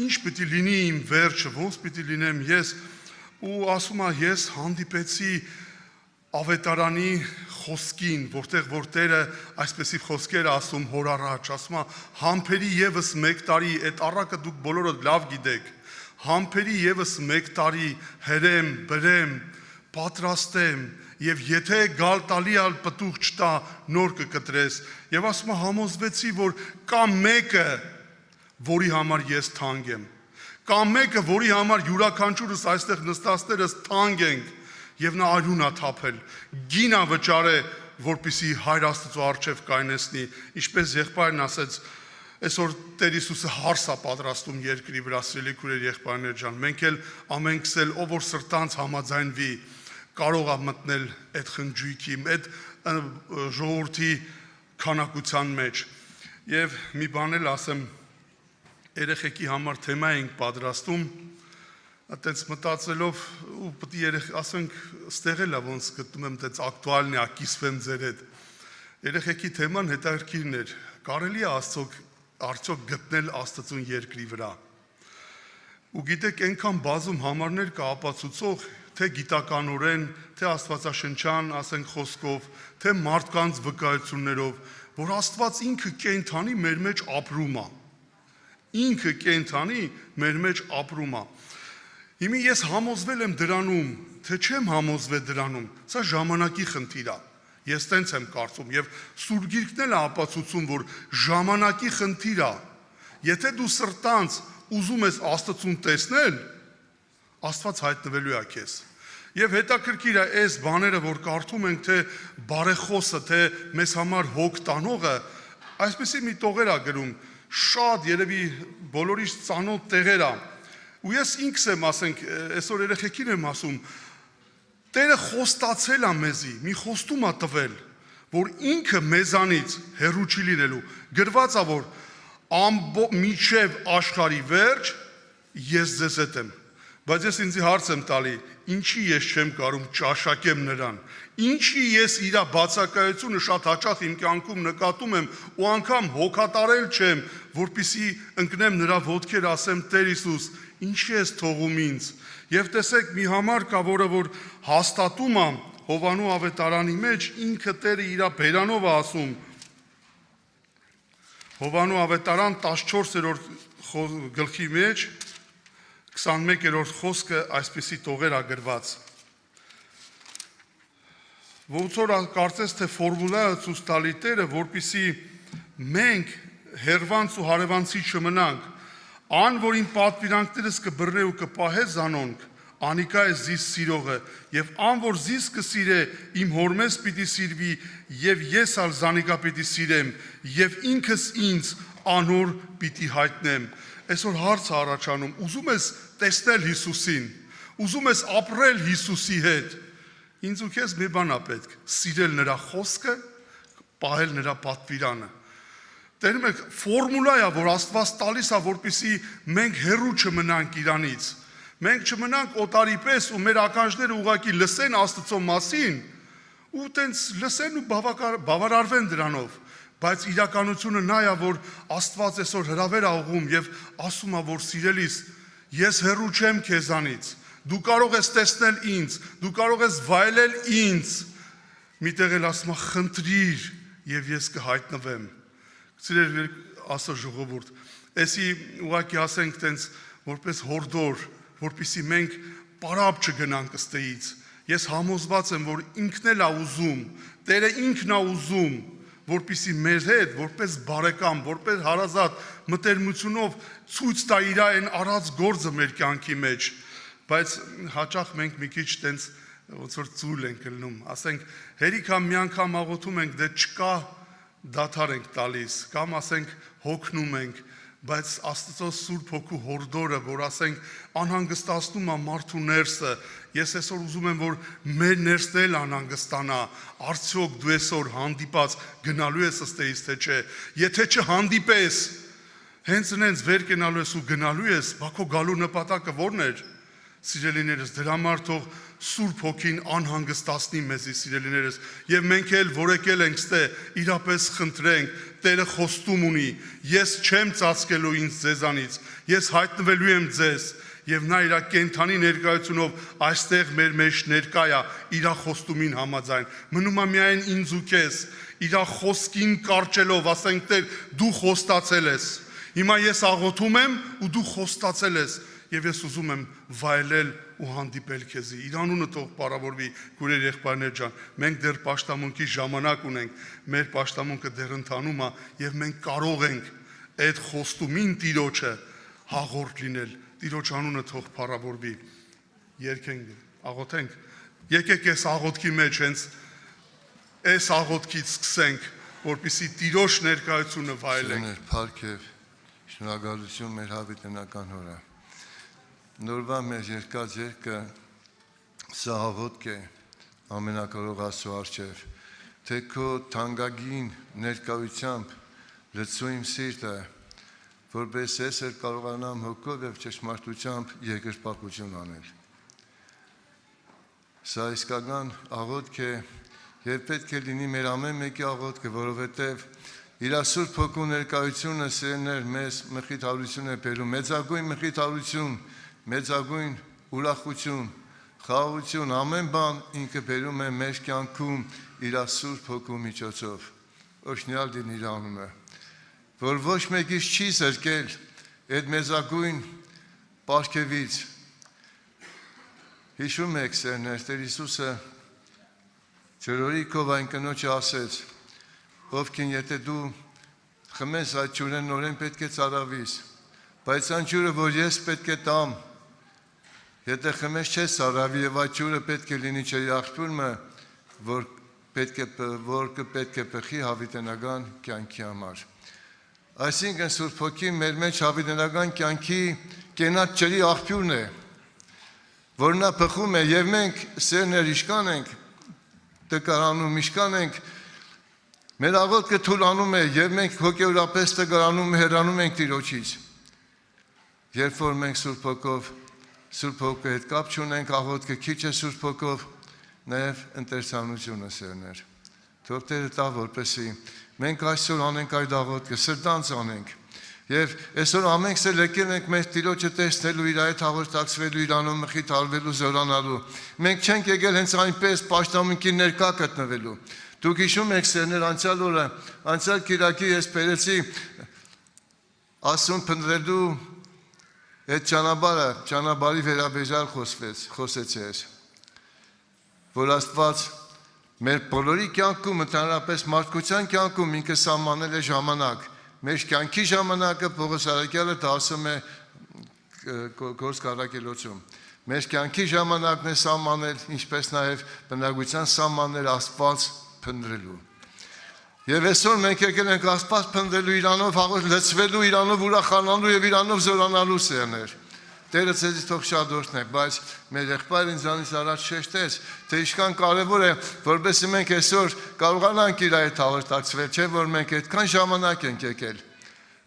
Speaker 6: ինչ պիտի լինի իմ վերջը, ոնց պիտի լինեմ ես, ու ասում է ես հանդիպեցի Ավետարանի խոսքին, որտեղ որ Տերը այսպեսի խոսքեր ասում հոր առաջ, ասում է համբերի եւս 1 տարի, այդ առակը դուք բոլորը լավ գիտեք, համբերի եւս 1 տարի հրեմ, բրեմ, պատրաստեմ, եւ եթե գալ տալիալ պտուղ չտա, նոր կկտրես, եւ ասում է համոզվեցի, որ կա մեկը, որի համար ես թանկ եմ, կա մեկը, որի համար յուրաքանչյուրս այստեղ նստածներս թանկ ենք, եւ նա արյուն է թափել, գին է վճարե, որպեսզի Հայր Աստծո առջև կայնեցնի, ինչպես եղբայրն ասեց, այսօր Տեր Հիսուսը հարս է պատրաստում երկրի վրա, սիրելի քույրեր, եղբայրներ ջան, մենք էլ ամենքս էլ ով որ սրտանց համաձայնվի, կարող է մտնել այդ խնջույքի, այդ ժողովրդի քանակության մեջ։ Եվ մի բան էլ ասեմ, երեխեքի համար թեմա ենք պատրաստում, այտենց մտածելով ու պետք է ասենք ստեղել է ոնց գտնում եմ այտենց ակտուալն է կիսվեմ ձեր հետ։ Երեխեքի թեման հետաքրքիրն էր, կարելի է արդյոք գտնել Աստծուն երկրի վրա։ Ու գիտեք, այնքան բազում համարներ կա ապացուցող, թե գիտականորեն, թե աստվածաշնչյան, ասենք խոսքով, թե մարդկանց վկայություններով, որ Աստված ինքը կենդանի մեր մեջ ապրում է։ Ինքը կենդանի մեր մեջ ապրում է։ Հիմա ես համոզվել եմ դրանում, թե չեմ համոզվել դրանում, սա ժամանակի խնդիր է։ Ես տենց եմ կարծում եւ Սուրբ Գիրքն էլ է ապացուցում, որ ժամանակի խնդիր է։ Եթե դու սրտանց ուզում ես Աստծուն տեսնել, Աստված հայտնվելու է քեզ։ Եվ հետաքրքիր է այս բաները, որ կարդում ենք, թե բարեխոսը, թե մեզ համար հոգ տանողը, այսպեսի մի տողեր է գրում, շատ երևի բոլորիս ծանոթ տեղեր է։ Ու ես ինքս եմ ասենք, այսօր երեխեքին եմ ասում, Տերը խոստացել է մեզի, մի խոստում է տվել, որ ինքը մեզանից հեռու չի լինելու, գրված է, որ մինչև աշխարհի վերջ ես ձեզ հետ եմ, բայց ես ինձի հարց եմ տալի, ինչի ես չեմ կարում ճաշակեմ նրան, ինչի ես իր բացակայությունը շատ հաճախ իմ կյանքում նկատում եմ ու անգամ հոգատարել չեմ, որպեսզի ընկնեմ նրա ոտքեր, ասեմ Տեր Հիսուս, ինչի ես թողում ինձ։ Եվ տեսեք, մի համար կա, որը որ հաստատում է Հովանու ավետարանի մեջ, ինքը Տերը իր բերանով է ասում։ Հովանու ավետարան 14-րդ գլխի մեջ 21-րդ խոսքը այսպիսի տողեր է գրված։ Ոնց որ կարծես թե ֆորմուլա ցույց տալի Տերը, որպեսզի մենք հերվանց ու հարևանցի չմնանք, ան, որ իմ պատվիրանքներս կբռնե ու կպահե զանոնք, անիկա է զիս սիրողը, եւ ան, որ զիս կսիրե, իմ հորմես պիտի սիրվի, եւ ես ալ զանիկա պիտի սիրեմ, եւ ինքս ինձ անոր պիտի հայտնեմ։ Այսօր հարց է առաջանում, ուզում ես տեսնել Հիսուսին, ուզում ես ապրել Հիսուսի հետ, ինձ ու քեզ մի բան է պետք, սիրել նրա խոսքը, պահել նրա պատվիրանը։ Տերում եք, ֆորմուլա է, որ Աստված տալիս է, որպեսզի մենք հեռու չմնանք իրանից։ Մենք չմնանք օտարի պես ու մեր ականջները ուղղակի լսեն Աստծո մասին ու տենց լսեն ու բավարարվեն դրանով, բայց իրականությունը նա է, որ Աստված այսօր հրավեր է ուղղում եւ ասում է, որ սիրելիս, ես հեռու չեմ քեզանից, դու կարող ես տեսնել ինձ, դու կարող ես վայելել ինձ, միտեղ էլ ասում է խնդրիր եւ ես կհայտնվեմ։ Սիրելի Աստծո ժողովուրդ, էսի ուղղակի ասենք տենց որպես հորդոր, որպեսզի մենք պարապ չգնանք ըստեից։ Ես համոզված եմ, որ ինքն էլ է ուզում, Տերը ինքն է ուզում, որպեսզի մեր հետ, որպես բարեկամ, որպես հարազատ մտերմությունով ցույց տա իր այն արած գործը մեր կյանքի մեջ, բայց հաճախ մենք մի քիչ տենց ոնց որ ծուլ ենք լնում, ասենք հերիք մի անգամ աղոթում ենք, դե չկա, դադար ենք տալիս, կամ ասենք հոգնում ենք, բայց Աստծո Սուրբ Հոգու հորդորը, որ ասենք անհանգստացնում է մարդու ներսը, ես այսօր ուզում եմ, որ մեր ներսն էլ անհանգստանա, արդյոք դու այսօր հանդիպած գնալու ես ըստեից թե չէ, եթե չհանդիպես, հենց նենց վեր կենալու ես ու գնալու ես, բա քո գալու նպատակը ո՞րն էր, սիրելիներս, դրա համար թող Սուրբ Հոգին անհանգստացնի մեզի, սիրելիներս, եւ մենք էլ որ եկել ենք ստե, իրապես խնդրենք, Տերը խոստում ունի, ես չեմ ծածկելու ինձ ձեզանից, ես հայտնվելու եմ ձեզ, եւ նա իր կենթանի ներկայությունով այստեղ մեր մեջ ներկա է, իր խոստումին համաձայն, մնում է միայն ինձ ու քեզ, իր խոսքին կարճելով, ասենք Տեր, դու խոստացել ես, հիմա ես աղոթում եմ ու դու խոստացել ես, եւ ես ուզում եմ վայելել ու հանդիպել քեզի։ Իր անունը թող պարավորվի, քույրեր եղբայրներ ջան, մենք դեռ պաշտամունքի ժամանակ ունենք, մեր պաշտամունքը դեռ ընթանում է եւ մենք կարող ենք այդ խոստումին Տիրոջը հաղորդ լինել։ Տիրոջ անունը թող պարավորվի։ Երգենք, աղոթենք։ Եկեք այս աղոթքի մեջ հենց այս աղոթքից սկսենք, որպեսզի Տիրոջ ներկայությունը վայելենք։
Speaker 7: Փառքև շնորհակալություն մեր հավիտենական հորը։ Նորվա մեր երկած երկը սա աղոթք է ամենակարող Աստծո առջև, թե քո թանկագին ներկայությամբ լցու իմ սիրտը, որպես ես էլ կարողանամ հոգով եւ ճշմարտությամբ երկրպագություն անել։ Սա իսկական աղոթք է եւ պետք է լինի մեր ամեն մեկի աղոթքը, որովհետեւ իր Սուրբ Հոգու ներկայությունը սերներ մեզ մխիթարություն է բերում, մեծագույն մխիթարություն, մեծագույն ուրախություն, խաղաղություն, ամեն բան ինքը բերում է մեր կյանքում իր Սուրբ Հոգու միջոցով։ Օրհնյալ լինի իր անունը, որ ոչ մեկից չի զրկել այդ մեծագույն պարգևից։ Հիշում եք սերներ, Տեր Հիսուսը ջրորիկով այն կնոջը ասեց, ովքին եթե դու խմես այդ ջուրը նորեն պետք է ծարավիս, բայց այն ջուրը, որ ես պետք է տամ, եթե խմես չես ծարավի եւ այդ ջուրը պետք է լինի ջրի աղբյուրը, որ պետք է պղի հավիտենական կյանքի համար։ Այսինքն Սուրբ Հոգին մեր մեջ հավիտենական կյանքի կենաց ջրի աղբյուրն է, որ նա պղում է եւ մենք սերներ իշկան ենք, տկարանում իշկան ենք, մեր աղոթքը թուլանում է եւ մենք հոգեորապես տկարանում հեռանում ենք Տիրոջից։ Երբ որ մենք Սուրբ Հոգով, Սուրբ Հոգու հետ կապ չունենք, աղոթքը քիչ է Սուրբ Հոգով, նաեւ ընտերցանությունը սերներ։ Թող Տերը տա, որպեսզի մենք այսօր անենք այդ աղոթքը, սրտանց անենք։ Եվ այսօր ամենքս էլ եկել ենք մեր Տիրոջը տեսնելու, իր հետ հաղորդակցվելու, իր անունը մխիթարվելու, զորանալու։ Մենք չենք եկել հենց այնպես պաշտամունքի ներկա գտնվելու։ Դուք հիշում եք սերներ, անցյալ օրը, անցյալ կիրակի ես բերեցի Աստծուն փնտրելու այդ ճանապարհի վերաբերյալ խոսեցի ես, որ Աստված մեր բոլորի կյանքում, ընդհանրապես մարդկության կյանքում ինքը սահմանել է ժամանակ, Մեր կյանքի ժամանակը Պողոս Արաքյալը դասում է գործ կառակելոցում։ Մեր կյանքի ժամանակն է սահմանել, ինչպես նաև բնակության սահմաններ Աստված փնտրելու։ Եվ այսօր մենք եկել ենք Աստված փնտրելու իրանով լցվելու, իրանով ուրախանալու եւ իրանով զորանալու սերներ։ Տերը ցեզի թող շատ օրհնե, բայց մեր եղբայրը ինձանից առաջ շեշտեց, թե ինչքան կարևոր է, որովհետեւ մենք այսօր կարողանանք իր հետ հաղորդակցվել, չէ՞ որ մենք այդքան ժամանակ ենք եկել,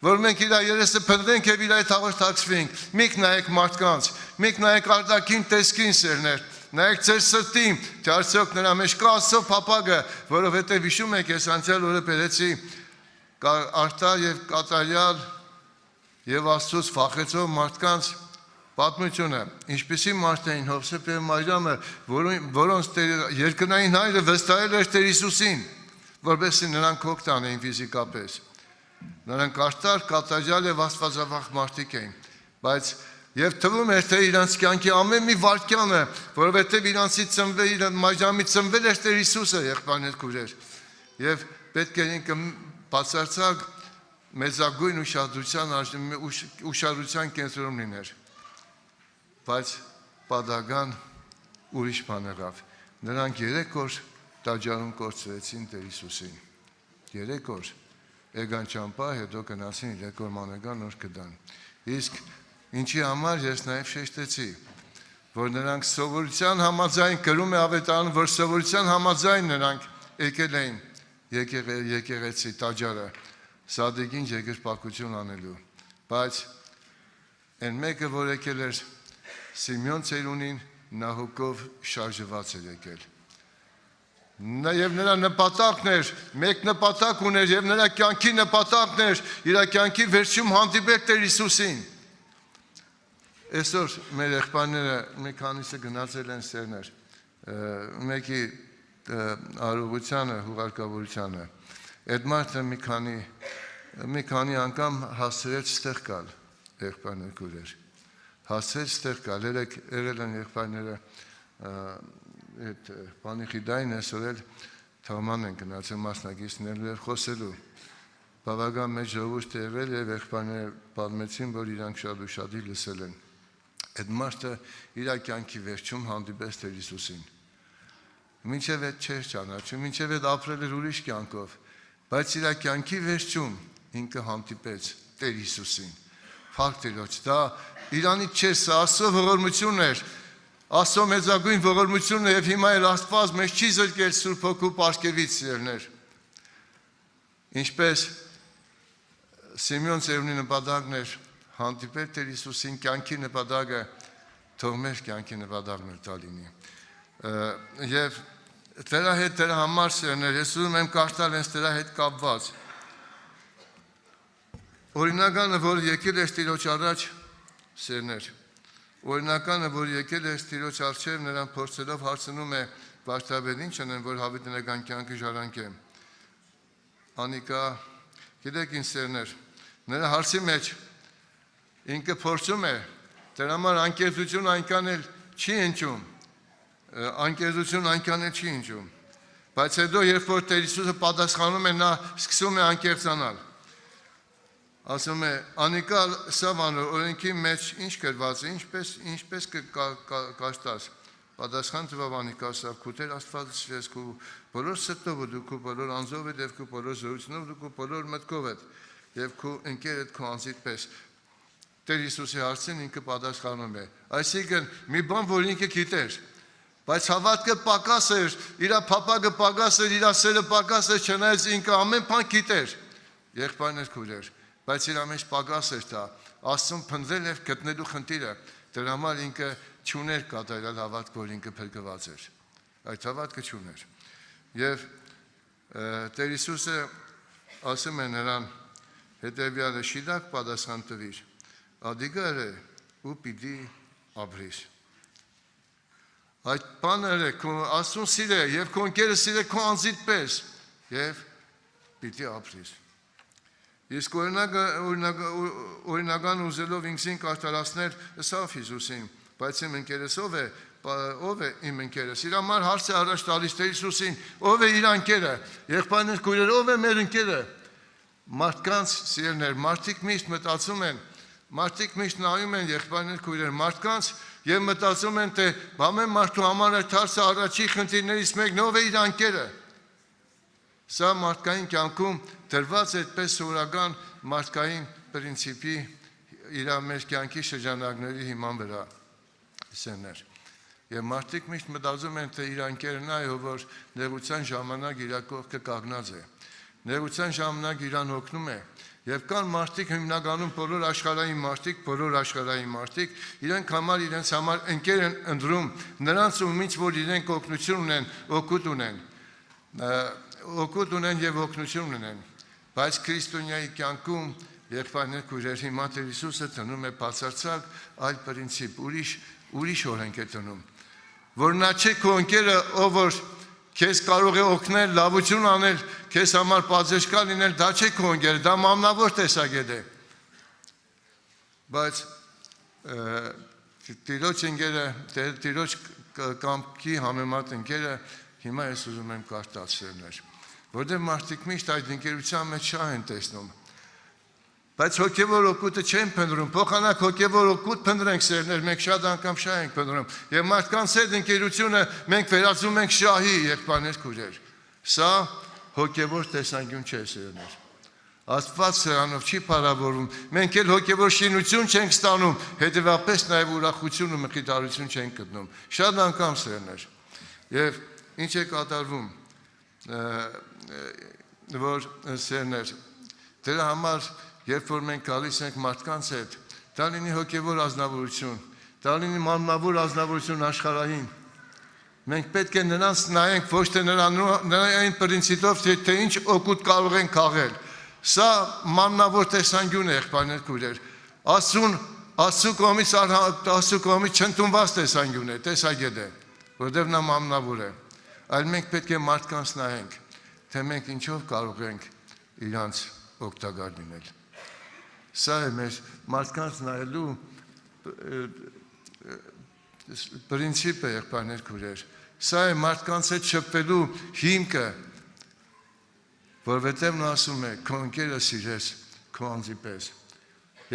Speaker 7: որ մենք իր երեսը փնտրենք եւ իր հետ հաղորդակցվենք։ Միք նայեք մարդկանց, միք նայեք արտաքին տեսքին սերներ, նայեք ձեր սրտին, թե արդյոք նրա մեջ կա Աստծո փափագը, որովհետեւ հիշում եք, ես անցյալ օրը բերեցի արտար եւ կատարյալ եւ Աստծոց վախեցող մարդկանց պատմությունը, ինչպեսի մարդ էին Հովսեփ եւ Մարիամը, որոնց երկնային հայրը վստահել էր Տեր Հիսուսին, որովհետեւ նրանք հոգ տանեին ֆիզիկապես։ Նրանք արտար, կատարյալ եւ աստվածավախ մարդիկ էին, բայց եւ թվում էր թե իրանց կյանքի ամեն մի վայրկյանը, որովհետեւ իրանցից ծնվել իրան Մարիամից ծնվել էր Տեր Հիսուսը, եղբայրներ քուրեր, եւ պետք է ինքը բացարձակ մեծագույն ուշադրության կենտրոնում լիներ։ Բայց պատահական ուրիշ բան եղավ։ Նրանք 3 օր տաճարում կորցրեցին Տեր Հիսուսին։ 3 օր եկան ճամփա, հետո գնացին 3 օր մանեկան նոր կդան։ Իսկ ինչի համար ես նաև շեշտեցի, որ նրանք սովորության համաձայն գրում է ավետարանը, որ սովորության համաձայն նրանք եկել էին եկեղեցի տաճարը Սադիկին երկրպագություն անելու։ Բայց այն մեկը, որ եկել էր Սիմեոն ծերունին, Նահուկով շարժված էր եկել։ Եվ նրա նպատակն էր, մեկ նպատակ ուներ եւ նրա կյանքի նպատակն էր իր կյանքի վերջում հանդիպել Տեր Հիսուսին։ Այսօր մեր եղբայրները մի քանիսը գնացել են սերներ, մեկի արողությանը, հուղարկավորությանը։ Այդ մարդը մի քանի անգամ հասցրեց ստեղ գալ, եղբայրներ քուրեր։ Հասցրեց ստեղ գալ, եղել են եղբայրները այդ բանի խիդային այսօր էլ թաման են գնացել մասնակիցներն եւ խոսելու։ Բավական մեծ ժողովուրդ է եղել եւ եղբայրները պատմեցին, որ իրանք շատ ուշադիր լսել են։ Այդ մարդը իր կյանքի վերջում հանդիպեց Տեր Հիսուսին։ Մինչև այդ չէր ճանաչում, մինչև այդ ապրել էր ուրիշ կյանքով, բայց իր կյանքի վերջում ինքը հանդիպեց Տեր Հիսուսին։ Փառք Տիրոջ, դա իրանից չէր, սա Աստծո ողորմությունն էր, Աստծո մեծագույն ողորմությունն է եւ հիմա էլ Աստված մեզ չի զրկել Սուրբ Հոգու պարգևից սիրելներ։ Ինչպես Սիմեոն ծերունի նպատակն էր հանդիպել Տեր Հիսուսին, կյանքի նպատակը թող մեր կյանքի նպատակն էլ դա լինի։ Եվ դրա հետ դրա համար սերներ, ես ուզում եմ կարդալ հենց դրա հետ կապված։ Օրինականը, որ եկել էր Տիրոջ առաջ, սերներ, օրինականը, որ եկել է Տիրոջ առջև, նրան փորձելով հարցնում է Վարդապետ, ինչ անեն, որ հավիտենական կյանքը ժառանգեմ։ Անիկա, գիտեք ինչ սերներ, նրա հարցի մեջ ինքը փորձում է, դրա համար անկեղծություն այնքան էլ չի հնչում, անկեղծություն այնքան էլ չի հնչում, բայց հետո երբ որ Տեր Հիսուսը պատասխանում է, նա սկսում է անկեղծանալ։ Ասում է, Անիկա Սավանոր, օրենքի մեջ ինչ գրված է, ինչպես կաշտաս։ Պատասխան տվավ Անիկա Սավ, քու Տեր Աստվածը սիրես, քու բոլոր սրտով ու դու քու բոլոր անձով և քու բոլոր զորությունով դու քու բոլոր մտքով ես և քու ընկերդ քու անձիդ պես։ Տեր Հիսուսի հարցին ինքը պատասխանում է։ Այսինքն մի բան, որ ինքը գիտեր, բայց հավատքը պակաս էր, իր փափագը պակաս էր, իր սերը պակաս էր, չնայած ինքը ամեն բան գիտեր։ Եղբայրներ քուրեր, բայց իր մեջ պակաս էր դա, Աստծուն փնտրել եւ գտնելու խնդիրը, դրա համար ինքը չուներ կատարյալ հավատք, որ ինքը փրկված էր։ Այդ հավատքը չուներ։ Եվ Տեր Հիսուսը ասում է նրան հետևյալը՝ շիդակ պատասխան տվիր, ադիգարը ու պիտի ապրիր։ Այդ բաները Աստծուն սիրե եւ քո ընկերը սիրե քո անձիդ պես եւ պիտի ապրիր։ Իսկ օրինական ուզելով ինքսին կարտարացնել ըսավ Հիսուսին, բայց իմ ընկերս ով է իմ ընկերս։ Իր համար հարց է առաջ տալիս Տեր Հիսուսին, ով է իր ընկերը։ Եղբայրներ քույրեր, ով է մեր ընկերը։ մարդկանց սիրելներ, մարդիկ միշտ մտածում են, մարդիկ միշտ նայում են եղբայրներ քույրեր մարդկանց եւ մտածում են թե ամեն մարդու համար է թարսը առաջի խնդիրներից մեկն ով է իր անկերը։ Սա մարդկային կյանքում դրված է այդպես սովորական մարդկային պրինցիպի իր մեր կյանքի շրջանակների հիման վրա սերներ։ Եվ մարդիկ միշտ մտածում են թե իր անկերն է ով որ նեղության ժամանակ իր կողքը կանգնած է։ Նեղության ժամանակ իրան օգնում է եւ կան մարդիկ հիմնականում բոլոր աշխարհային մարդիկ իրենք իրենց համար ընկեր են ընտրում նրանց ումից որ իրենք օգնություն ունեն, օգուտ ունեն եւ օգնություն ունեն բայց քրիստոնյայի կյանքում եղբայրներ քույրեր հիմա Տեր Հիսուսը տնում է բացարձակ այլ պրինցիպ ուրիշ օրենք է տնում որ նա չէ քո ընկերը ով որ քեզ կարող է օգնել, լավություն անել, քեզ համար պատժեշկա լինել, դա չէ քո ընկերը, դա մամնավոր տեսակետ է։ Բայց տիրոջ ընկերը, տիրոջ կամքի համեմատ ընկերը հիմա ես ուզում եմ կարդացնել, որտեղ մարդիկ միշտ այդ ընկերության մեջ շահ են տեսնում։ Բայց հոգևոր օգուտը չեն փնտրում, փոխանակ հոգևոր օգուտ փնտրենք սերներ, մենք շատ անգամ շահ ենք փնտրում, եւ մարդկանց հետ ընկերությունը մենք վերածում ենք շահի եղբայրներ քույրեր։ Սա հոգևոր տեսանկյուն չէ սերներ։ Աստված սրանով չի փառավորում, մենք էլ հոգևոր շինություն չենք ստանում, հետեւաբար նաեւ ուրախություն ու մխիթարություն չենք գտնում։ Շատ անգամ սերներ։ Եվ ինչ է կատարվում, որ սերներ, դրա համար երբ որ մենք գալիս ենք մարդկանց հետ, դա լինի հոգևոր ազնվորություն, դա լինի մանմավոր ազնվորություն աշխարհային։ Մենք պետք է նրանց նայենք ոչ թե նրան պրինցիպով, թե ինչ օգուտ կարող են քաղել։ Սա մանմավոր տեսանկյուն է եղբայրներ քույրեր։ Աստծու կողմից չընդունված տեսանկյուն է, տեսակետ է, որովհետև նա մանմավոր է։ Այլ մենք պետք է մարդկանց նայենք, թե մենք ինչով կարող ենք իրանց օգտակար լինել։ Սա է մեր մարդկանց նայելու պրինցիպը եղբայրներ քույրեր։ Սա է մարդկանց հետ շփվելու հիմքը, որովհետև նա ասում է քո ընկերը սիրես քո անձի պես։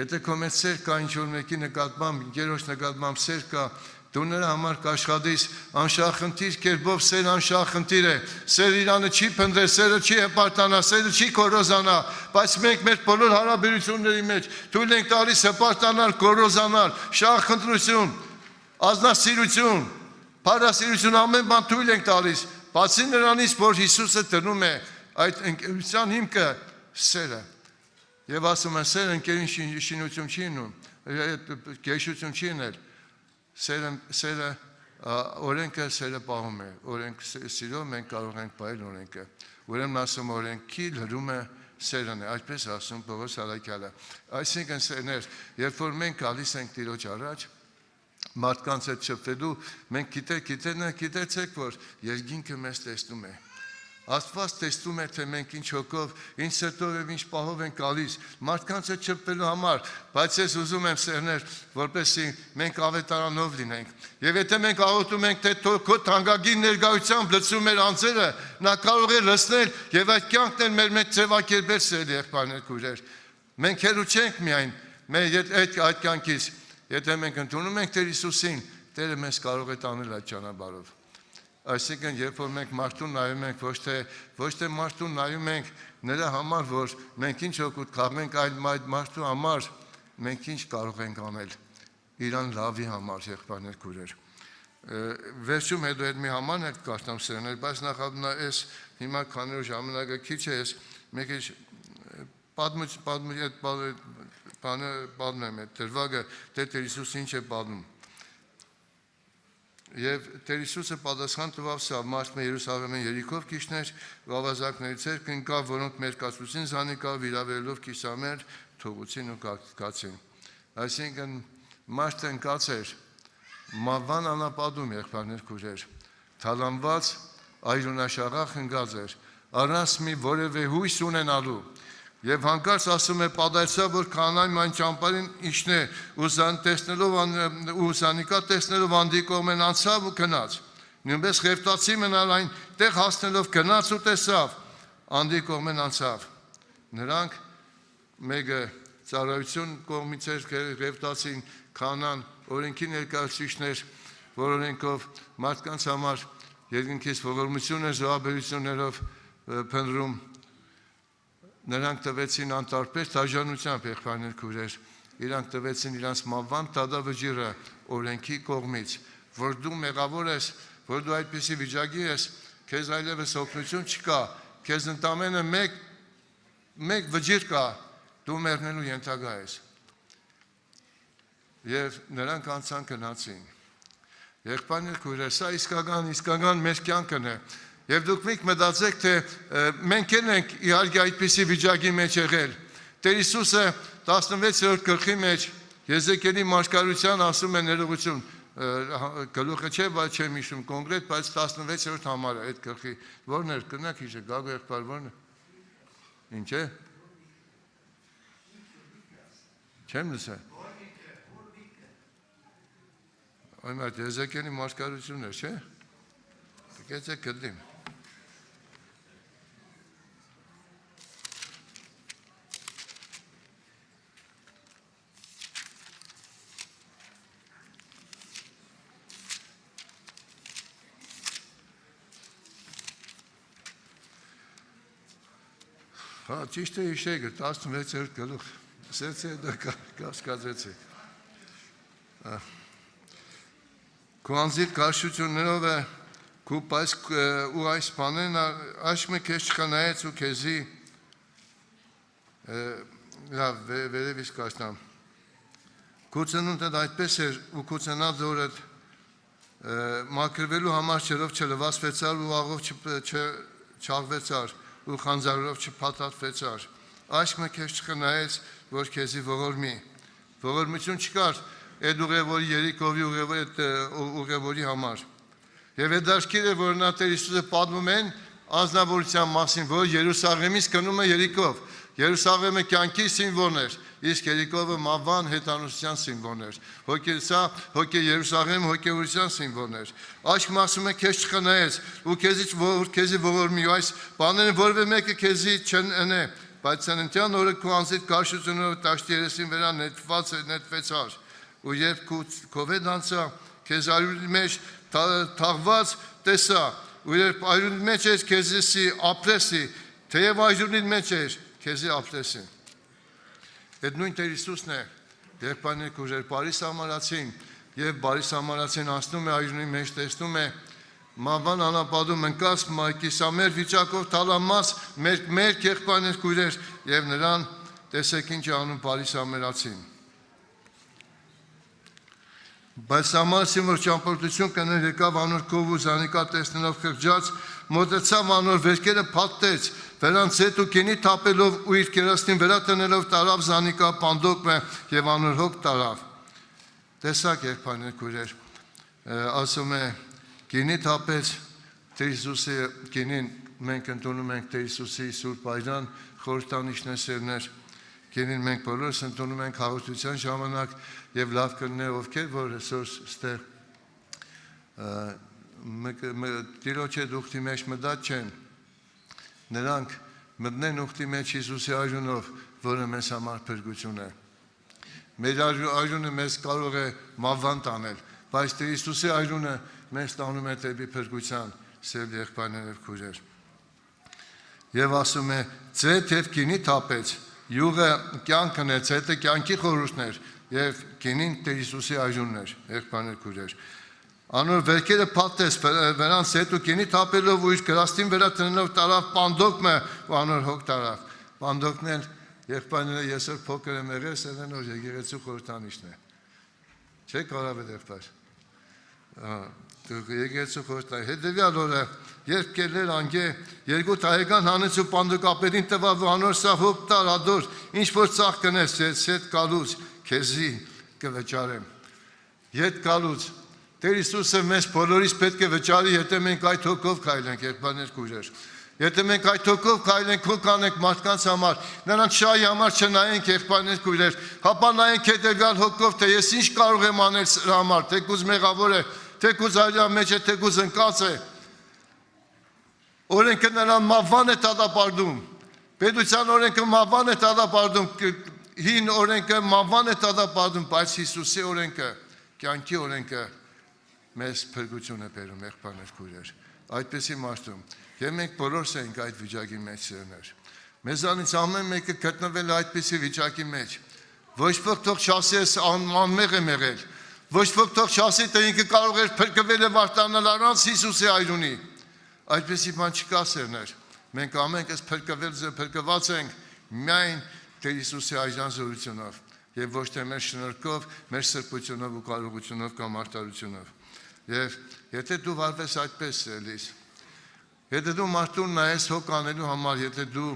Speaker 7: Եթե քո մեջ սեր կա ինչ-որ մեկի նկատմամբ, ընկերոջ նկատմամբ սեր կա, դու նրա համար կաշխատես անշահախնդիր կերպով սեր անշահախնդիր է, սեր իրանը չի փնտրել, սերը չի հպարտանա, սերը չի կորոզանա, բայց մենք մեր բոլոր հարաբերությունների մեջ թույլ ենք տալիս հպարտանալ, կորոզանալ, շահախնդրություն, ազնասիրություն, փառասիրություն ամեն բան թույլ ենք տալիս, բացի նրանից, որ Հիսուսը դնում է այդ ընկերության հիմքը սերը։ Եվ ասում են սեր ընկերին շինություն չի ունում, գեշություն չի ունել, սերը օրենքը սերը պահում է, օրենք սիրով մենք կարող ենք պահել օրենքը, ուրեմն ասում օրենքի լրում է սերն է, այսպես ասում Պողոս Արաքյալը։ Այսինքն սերներ, երբ որ մենք գալիս ենք Տիրոջ առաջ, մարդկանց հետ շփվելու, մենք գիտեցեք, որ երկինքը մեզ տեսնում է։ Աստված տեսնում է, թե մենք ինչ հոգով, ինչ սրտով եւ ինչ պահով ենք գալիս մարդկանց հետ շփվելու համար, բայց ես ուզում եմ սերներ, որպեսզի մենք ավետարանով լինենք։ Եվ եթե մենք աղոթում ենք, թե քո թանկագին ներկայությամբ լցում մեր անձերը, նա կարող է լցնել եւ այդ կյանքն էլ մեր մեջ ձևակերպել սիրելի եղբայրներ քույրեր։ Մենք հերու չենք միայն այդ կյանքից, եթե մենք ընդունում ենք Տեր Հիսուսին, Տերը մեզ կարող է տանել այդ ճանապարհով։ Այսինքն, երբ որ մենք մարդուն նայում ենք, ոչ թե մարդուն նայում ենք նրա համար, որ մենք ինչ օգուտ քաղենք, այլ այդ մարդու համար մենք ինչ կարող ենք անել իրան լավի համար, եղբայրներ քույրեր։ Վերջում հետո այդ մի համան եք կարդամ սերներ, բայց նախաբնա ես հիմա քանի որ ժամանակը քիչ է, ես մեկ պատմեմ այդ դրվագը, Տեր Հիսուսը ինչ է պատմում։ Եվ Տեր Հիսուսը պատասխան տվավ սա, մարդը Երուսաղեմեն երիքով քիչներ, վավազակների ցերկ ընկավ, որոնք մերկացուցին զանիկա, վիրավորելով կիսամեր, թողուցին ու կացին։ Այսինքն մարդը ընկած էր, մավան անապատում եղբայրներ քույրեր, թալանված, այրունաշաղախ ընկած էր, առանց մի որևէ հույս ունենալու։ Եվ հանկարծ ասում է պատահեցավ, որ քահանայում այն ճամփարին իջնե ու զանիկա տեսնելով անդի կողմեն անցավ ու գնաց։ Նույնպես Ղևտացի մնալ այն տեղ հասնելով գնաց ու տեսավ, անդի կողմեն անցավ։ Նրանք մեկը ծառայություն կողմից էր Ղևտացին, Քանան, օրենքի ներկայացուցիչներ, որ օրենքով մարդկանց համար երկնքից ողորմություն էր զոհաբերություններով փնտրում, նրանք տվեցին անտարբեր դաժանությամբ եղբայրներ քույրեր, իրանք տվեցին իրանց մահվան դադավճիռը օրենքի կողմից, որ դու մեղավոր ես, որ դու այդպիսի վիճակի ես, քեզ այլևս օգնություն չկա, քեզ ընդամենը մեկ վճիռ կա, դու մեռնելու ենթակա ես։ Եվ նրանք անցան գնացին։ Եղբայրներ քույրեր, սա իսկական մեր կյանքն է։ Եվ դուք միք մտածեք, թե մենք ենք իհարկե այդպիսի վիճակի մեջ եղել։ Տեր Հիսուսը 16-րդ գլխի մեջ Եզեկիելի մարգարության ասում է ներողություն, գլուխը չէ, բայց չեմ հիշում կոնկրետ, բայց 16-րդ համարը այդ գլխի, որն էր, կնակ հիշեք, Գագո եղբայր, որն է։ Ինչ է։ Չեմ լսել։ Այն այդ Եզեկիելի մարգարությունն էր, չէ։ Գեցեք գտնիմ։ Հա, ճիշտ է հիշեք, 16-րդ գլուխ, սեցի է դա կասկածեցիք։ Քո անձիդ կարշություններով է, ու այս բաներն աշմը քեզ չխնայեց ու քեզի, լավ, վերևից կաշնամ, քո ծնունդդ այդպես էր ու քո ծնած օրդ մաքրվելու համար չերով չլվասվեցար ու աղով չաղվեցար ու խանձարով չփաթաթվեցար, աշմը քեզ չխնայեց, որ քեզի ողորմի, ողորմություն չկար այդ ուղևորի երիկովի ուղևորի համար։ Եվ այդ դաշկիրը, որ նա Տեր Հիսուսը պատմում են անձնավորության մասին, որ Երուսաղեմից գնում է Երիկով, Երուսաղեմը կյանքի սիմվոլն էր, իսկ Երիկովը մահվան հետանոցության սիմվոլն էր, հոգե Երուսաղեմ հոգևորության սիմվոլն էր։ Աշկը ասում է քեզ չխնայեց ու քեզի ողորմի, այս բաները որևէ մեկը քեզի չընե, բայց ծննդյան օրը քո անձիդ կարշություններով տաշտի երեսին վրա նետվեցար, ու երբ քո վետ անցա, քեզ արյունի մեջ թաղված տեսա, ու երբ արյունի մեջ էր քեզի ապրեսի, թեև արյունի մեջ էր քեզի ապրեսի։ Այդ նույն Տեր Հիսուսն է, եղբայրներ քույրեր, բարի սամարացին, եւ բարի սամարացին անցնում է արյունի մեջ, տեսնում է մահվան անապատում ընկած կիսամերկ վիճակով թալամած մեր եղբայրներ քույրեր, եւ նրան տեսեք ինչ անում բարի սամարացին։ Բայց սամարացին, որ ճամփորդություն կներ եկավ անոր քով ու զանիկա տեսնելով խղճած, մոտեցավ անոր վերքերը փաթթեց, վերանց հետ ու կենի թափելով ու իր կերաստին վրա տնելով տարավ զանիկա պանդոկը եւ անոր հոգ տարավ։ Տեսակ եղբայրներ քույրեր, ասում է կենի թափեց Տեր Հիսուսի կենին, մենք ընդունում ենք Տեր Հիսուսի Սուրբ Այրան խորհրդանիշներ, կենին մենք բոլորս ընդունում ենք հաղորդության ժամանակ եւ լավ կլինի ովքեր որ այսօր ստեղ Տիրոջը ուխտի մեջ մտած չեն, նրանք մտնեն ուխտի մեջ Հիսուսի արյունով, որը մեզ համար փրկություն է։ Մեր արյունը մեզ կարող է մահվան տանել, բայց Տեր Հիսուսի արյունը մեզ տանում է դեպի փրկության, սև եղբայրներ եւ քույրեր։ Եվ ասում է, ձեթ եւ գինի թափեց, յուղը կյանքն է, ձեթը կյանքի խորհուրդն էր եւ գինին Տեր Հիսուսի արյունն էր, եղբայրներ քույրեր։ Անոր վերքերը փաթթեց, վրանց հետ ու գինի թափելով ու իր գրաստին վրա տնելով տարավ պանդոկը ու անոր հոգ տարավ։ Պանդոկն էլ եղբայրները եսօր փոքր եմ եղել, սերեն որ եկեղեցու խորհրդանիշն է։ Չէ՞ կարավ է եղբայր։ Եկեղեցու խորհրդանիշ։ Հետևյալ օրը, երբ կերներ անգե, 2 տարեկան հանեց ու պանդոկապետին տվավ ու անոր սա հոգ տար ադոր, ինչ որ ծախ կնես, սետ կալուց, քեզի կվճարեմ։ Ետ կալուց Տեր Հիսուսը մեզ բոլորիս պետք է վճարի, եթե մենք այդ հոգով քայլենք, եղբայրներ քույրեր։ Եթե մենք այդ հոգով քայլենք, հոգ անենք մարդկանց համար, նրանց շահի համար չնայենք, եղբայրներ քույրեր, հապա նայենք հետևյալ հոգով, թե ես ինչ կարող եմ անել սրա համար, թեկուզ մեղավոր է, թեկուզ արյան մեջ է, թեկուզ ընկած է։ Օրենքը նրան մահվան է դատապարտում, Պետության օրենքը մահվան է դատապարտում, հին օրենքը մահվան է դատապարտում, բայց Հիսուսի օրենքը, կյանքի օրենքը մեզ փրկություն է բերում, եղբայրներ, քույրեր։ Այդպեսի մարդում։ Եվ մենք բոլորս ենք այդ վիճակի մեջ սերներ։ Մեզանից ամեն մեկը գտնվել է այդպեսի վիճակի մեջ։ Ոչ ոք թող չասի ես անմեղ եմ եղել։ Ոչ ոք թող չասի թե ինքը կարող էր փրկվել եւ արտանալ առանց Հիսուսի այրունի։ Այդպեսի բան չկա սերներ։ Մենք ամենքս փրկված ենք միայն Տեր Հիսուսի այժանզորությունով եւ ոչ թե մեր շնորհքով, մեր սրբությունով ու կարողությունով կամ արտարությունով։ Եվ եթե դու վարվես այդպես էլիս, եթե դու մարդուն նայես հոգ անելու համար, եթե դու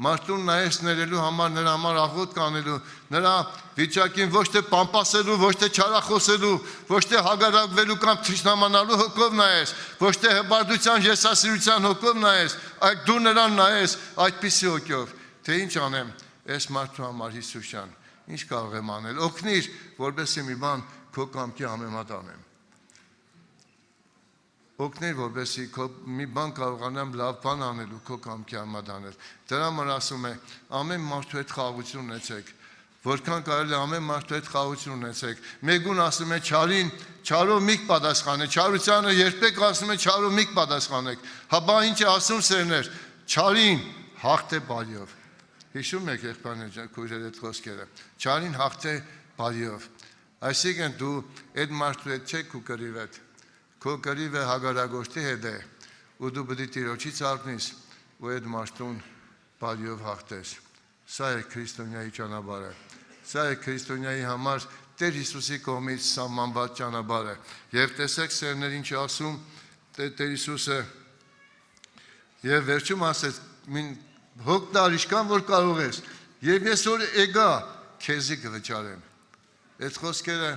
Speaker 7: մարդուն նայես ներելու համար, նրա համար աղոտ կանելու, նրա վիճակին ոչ թե պամպասելու, ոչ թե չարախոսելու, ոչ թե հագարակվելու կամ թշնամանալու հոգով նայես, ոչ թե հպարտության, եսասիրության հոգով նայես, այլ դու նրան նայես այդպիսի հոգով, թե ինչ անեմ, այս մարդու համար Հիսուսյան, ինչ կարող եմ անել, օգնիր, որպեսզի մի բան քո կամքի համեմատ անեմ։ Օգներ, որպեսզի մի բան կարողանամ լավ բան անելու քո կամքի համեմատ անել։ Դրա համար ասում է, ամեն մարդու հետ խաղաղություն ունեցեք, որքան կարելի է ամեն մարդու հետ խաղաղություն ունեցեք։ Մեկուն ասում է չարին, չարով մի պատասխանե, չարությանը երբեք ասում է չարով մի պատասխանեք։ Հա ինչ է ասում սերներ, չարին հաղթե բարիով։ Հիշում եք եղբայրներ քույրեր այդ խոսքերը։ Չարին հաղթե բարիով։ Այսինքն դու այդ մարդու հետ չեք ու կռիվ հետ։ Քո կռիվը հագարագործի հետ է, ու դու պետք է Տիրոջից առնես ու այդ մարդուն բարիով հաղթես։ Սա է քրիստոնյայի ճանապարհը։ Սա է քրիստոնյայի համար Տեր Հիսուսի կողմից սահմանված ճանապարհը։ Եվ տեսեք սերներ ինչ ասում Տեր Հիսուսը։ Եվ վերջում ասեց. «Հոգ տար ինչքան որ կարող ես, եւ ես որ եկա քեզի կվճարեմ»։ Այդ խոսքերը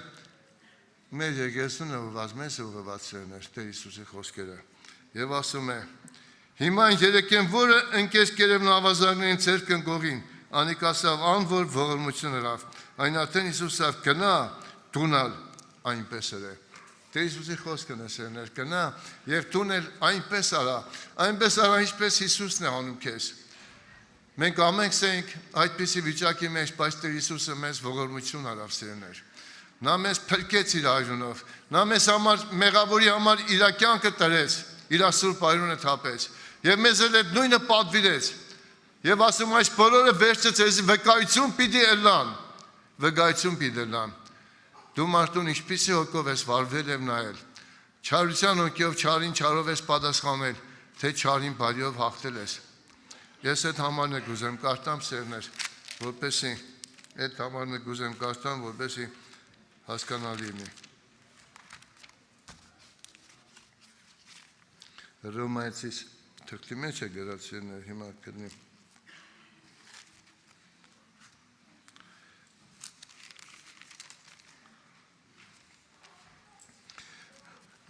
Speaker 7: մեր եկեղեցուն ուղղված, մեզ ուղղված սերներ, Տեր Հիսուսի խոսքերը։ Եվ ասում է. «Հիմա երեկեն որը ընկես կերևն ավազարներին ձեր կնկողին, անիկ ասավ ան որ ողորմություն հրավ, այն արդեն Հիսուսավ գնա դունալ այնպես է»։ Տեր Հիսուսի խոսքն է սերներ, գնա եւ դունել այնպես արա, ինչպես Հիսուսն է անում քեզ։ Մենք ամենքս ենք այդպիսի վիճակի մեջ, բայց Տեր Հիսուսը մեզ ողորմություն արավ սերներ։ Նա մեզ փրկեց իր այրունով, նա մեզ համար մեղավորի համար իր կյանքը տրեց, իր սուրբ այրունը թափեց եւ մեզ էլ այդ նույնը պատվիրեց։ Եվ ասում այս բոլորը վերջը ձեզ վկայություն պիտի ելան։ Դու մարդուն ինչպիսի հոգով ես վարվել եւ նայել։ Չարության հոգով չարին չարով ես պատասխանել, թե չարին բարիով հաղթել ես։ Ես այդ համարն եմ ուզում կարդամ սերներ, որպեսզի այդ համարն եմ ուզում կարդամ, որպեսզի հասկանալի լինի։ Հռոմայեցիս թղթի մեջ է գրած սերներ, հիմա կդնի։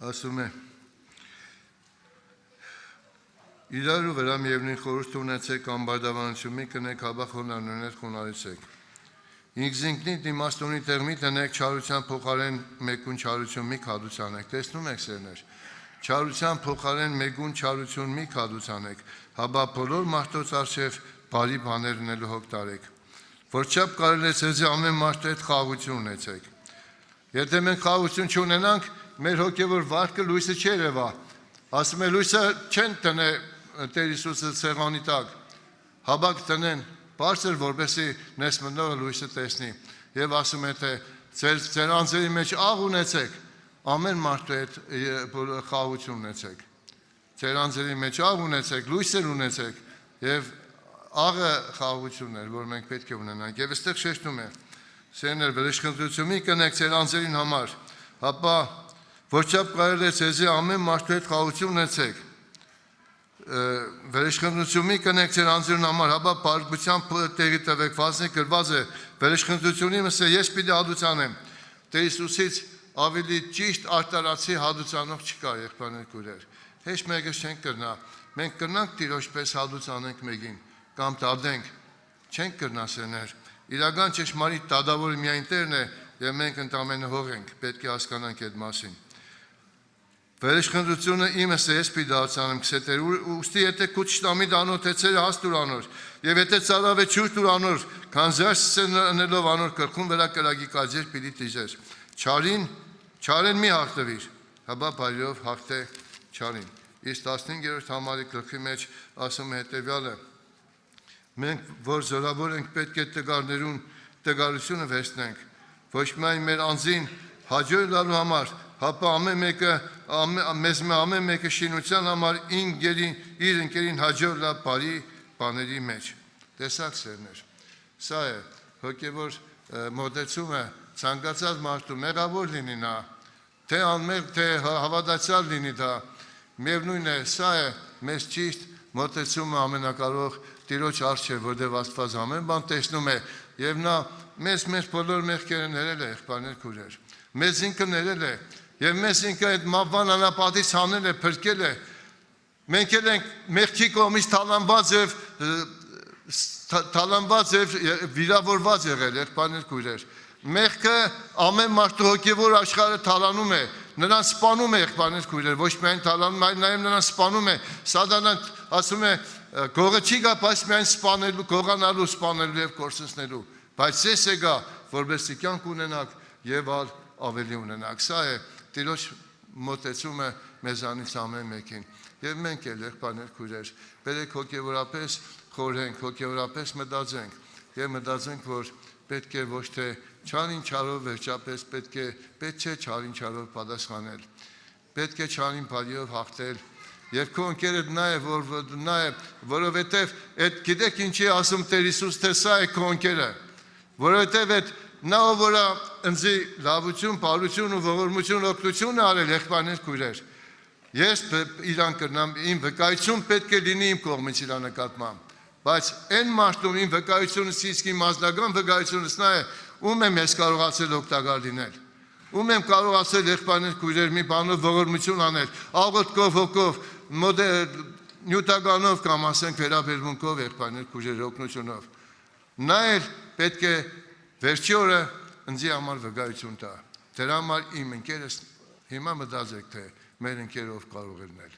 Speaker 7: Ասում է. «Իրար ու վրա միևնույն խորհուրդ ունեցեք, ամբարտավանություն մի կնեք, հաբախոնարներներ խոնարհեցեք։ Ինքզինքնիդ իմաստունի տեղ մի տնեք, չարության փոխարեն մեկուն չարություն մի քադուցանեք»։ Տեսնում եք սերներ, չարության փոխարեն մեկուն չարություն մի քադուցանեք, հաբա բոլոր մարդոց արժև բարի բաներ ունելու հոգ տարեք, որչափ կարելի է ձեզ ամեն մարդու հետ խաղաղություն ունեցեք։ Եթե մենք խաղաղություն չունենանք, մեր հոգևոր վարկը լույսը չի երևա։ Ասում է լույսը չեն տնե Տեր Հիսուսը ցեղանի տակ, հաբակ տնեն բարձր, որպեսզի նես մտնողը լույսը տեսնի։ Եվ ասում է թե ձեր անձերի մեջ աղ ունեցեք, ամեն մարդու հետ խաղաղություն ունեցեք։ Ձեր անձերի մեջ աղ ունեցեք, լույսեր ունեցեք, եւ աղը խաղաղությունն է, որ մենք պետք է ունենանք։ Եվ այստեղ շեշտում է. «Սերներ, վրեժխնդրություն մի կնեք ձեր անձերին համար, հապա որչափ կարելի է ձեզի ամեն մարդու հետ խաղաղություն ունեցեք։ Վրեժխնդրություն մի կնեք ձեր անձերին համար, հապա բարգության տեղի տվեք, վազնի գրված է, վրեժխնդրությունի մսը ես պիտի հադուցանեմ»։ Տեր Հիսուսից ավելի ճիշտ արտարացի հադուցանող չկա, եղբայրներ քույրեր։ Հեչ մեկը չենք կրնա։ Մենք կրնանք Տիրոջ պես հադուցանենք մեկին, կամ տադենք, չենք կրնա սերներ։ Իրական ճշմարիտ տադավորը միայն Տերն է, եւ մենք ընդամենը հող ենք, պետք է հասկանանք այդ մասին։ Վերեշխնդությունը իմս է ես պիդացանեմ կսետեր, ուստի եթե կու չտամի դանոր թեցերը հաս տուրանոր, և եթե ծարավ է չուր տուրանոր, կան զերս սենելով անոր կրխուն վերա կրագի կաջեր պիդի տիժեր, չարեն մի հաղթվիր, հաբա բարյով հաղթ է չարին, իսկ 15-րդ համարի կրխի մեջ ասում է հետևյալը, մենք, որ զորավոր ենք պետք է տգարներուն տգարությունը վերցնենք, ոչ միայն մեր անձին հաջոր լալու համար, հապա ամեն մեկը շինության համար իր ընկերին հաջոր լավ բարի բաների մեջ։ Տեսակ սերներ, սա է հոգևոր մոտեցումը ցանկացած մարդու մեղավոր լինի նա, թե անմեղ, թե հավատացյալ լինի դա, միևնույն է, սա է մեզ ճիշտ մոտեցումը ամենակարող Տիրոջ առջև, որտեղ Աստված ամեն բան տեսնում է, եւ նա մեզ բոլոր մեղքերը ներել է, եղբայրներ քույրեր, մեզ ինքը ներել է, եւ մեզ ինքը այդ մավան անապատից հանել է, փրկել է, մենք էլ ենք մեղքի կողմից թալանված եւ վիրավորված եղել, եղբայրներ քույրեր, մեղքը ամեն մարդու հոգևոր աշխարհը թալանում է, նրան սպանում է եղբայրներ քույրեր, ոչ միայն թալանում, այլ նաեւ նրան սպանում է, սատանան ասում է գողը չի գա, բայց միայն սպանելու, գողանալու, սպանելու եւ կորցնելու, բայց ես եկա, որովհետեւ կյանք ունենաք եւ ավելի ունենաք, սա է Տիրոջ մոտեցումը մեզանից ամեն մեկին եւ մենք էլ եղբայրներ քույրեր, բերեք հոգեորապես խորհենք, հոգեորապես մտածենք եւ մտածենք, որ պետք է ոչ թե չարին չարով վերջապես պետք չէ չարին չարով պատասխանել, պետք է չարին բարիով հաղթել եւ քո ընկերդ նա է, որովհետեւ այդ գիտեք ինչի ասում Տեր Հիսուս, թե սա է քո ընկերը, որովհետեւ այդ նա որ ինձ լավություն, բարություն ու ողորմություն, օգնություն արել եղբայրներ քույրեր, ես իրան կրնամ, իմ վկայություն պետք է լինի իմ կողմից իր նկատմամբ, բայց այն մարդում իմ վկայությունս իսկ իմ ազնական վկայությունս նա է, ում եմ ես կարողացել օգտակար լինել, ում եմ կարողացել եղբայրներ քույրեր մի բանով ողորմություն անել, աղոթքով, հոգով, նյութականով կամ ասենք վերաբերմունքով եղբայրներ քույրեր օգնությունով, նա էլ պետք է վերջի օրը ինձի համար վկայություն տա, դրա համար իմ ընկերս հիմա մտածեք, թե մեր ընկերով կարող է լինել,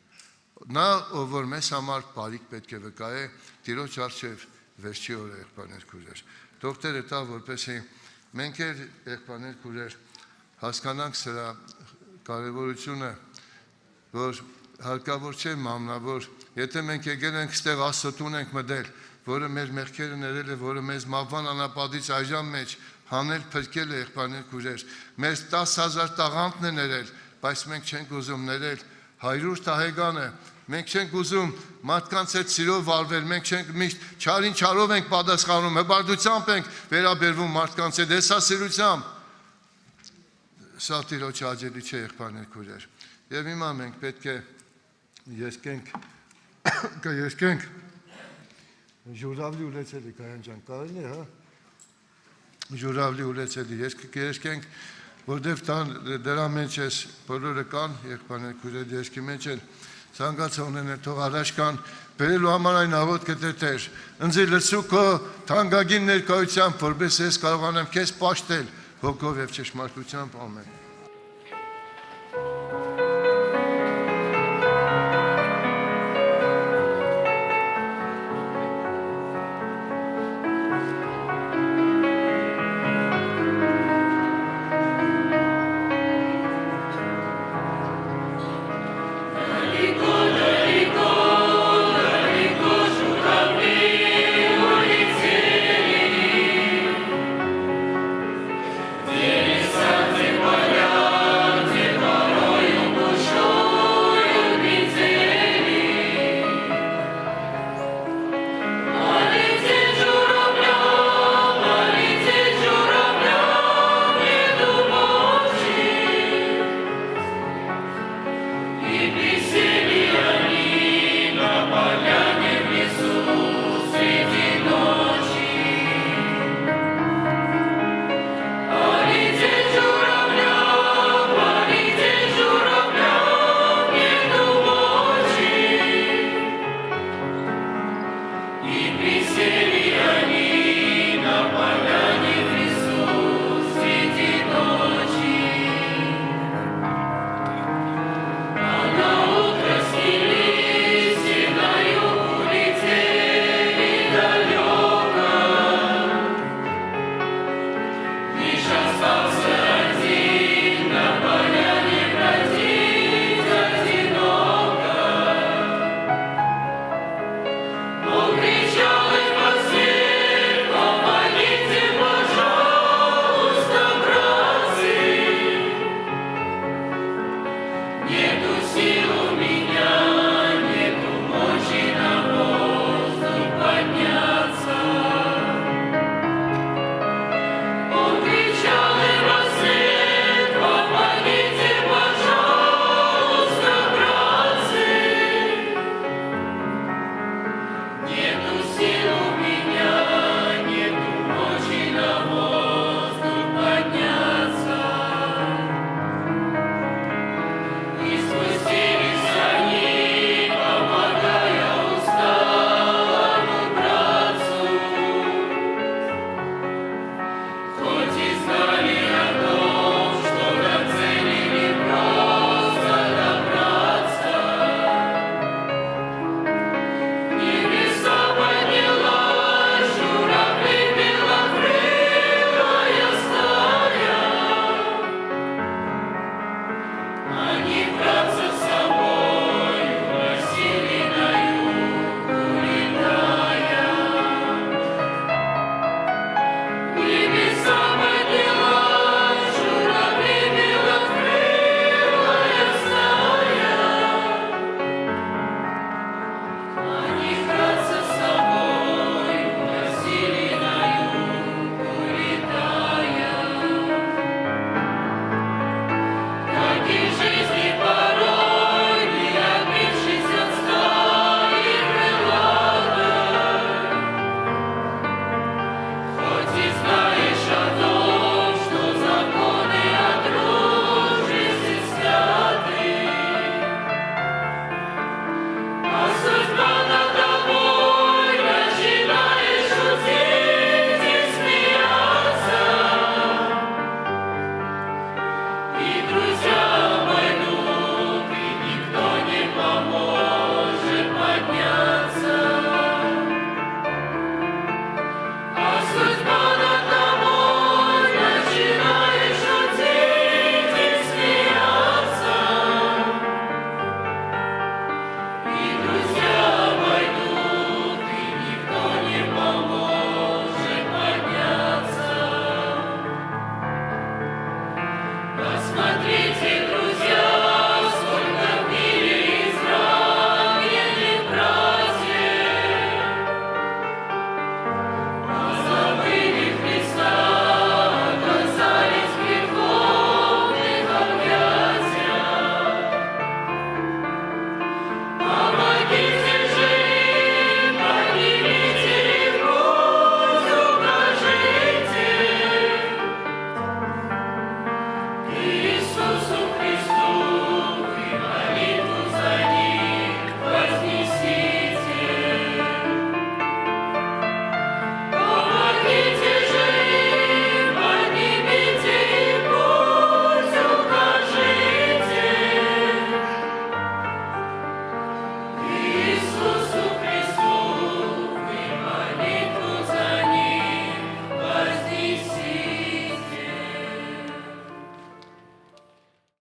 Speaker 7: նա ով որ մեզ համար բարիք պետք է վկայե, Տիրոջ առջև վերջի օրը եղբայրներ քույրեր, թող Տերը տա, որպեսզի մենք էլ եղբայրներ քույրեր հասկանանք սրա կարևորությունը, որ հարկավոր չէ մամնավոր, եթե մենք եկել ենք ստեղ Աստծուն ենք մտել, որը մեր մեղքերը ներել է, որը մեզ մավան անապատից այժմ մեջ հանել, փրկել է եղբայրներ քույրեր, մեզ 10,000 տաղանդն է ներել, բայց մենք չենք ուզում ներել 100 տահեգանը, մենք չենք ուզում մարդկանց հետ սիրով վարվել, մենք չենք միշտ չարին չարով ենք պատասխանում, հպարտությամբ ենք վերաբերվում մարդկանց հետ, հեսասիրությամբ, սա Տիրոջ աջելի չէ եղբայրներ քույրեր, եւ հիմա մենք պետք է երգենք Ժուրավլի ուլեցելի Կայան ջան, կարելի է, հա? Ժուրավլի ուլեցելի երգենք, որտեվ դրա մեջ ես բոլորը կան, եղբայրներ քույրեր երգի մեջ էլ ցանկացողներն են թող առաջ կան, բերելու համար այն աղոթքը Տեր, ինձ լցու քո թանկագին ներկայությամբ, որպես ես կարողանամ քեզ պաշտել հոգով եւ ճշմարտությամբ, ամեն։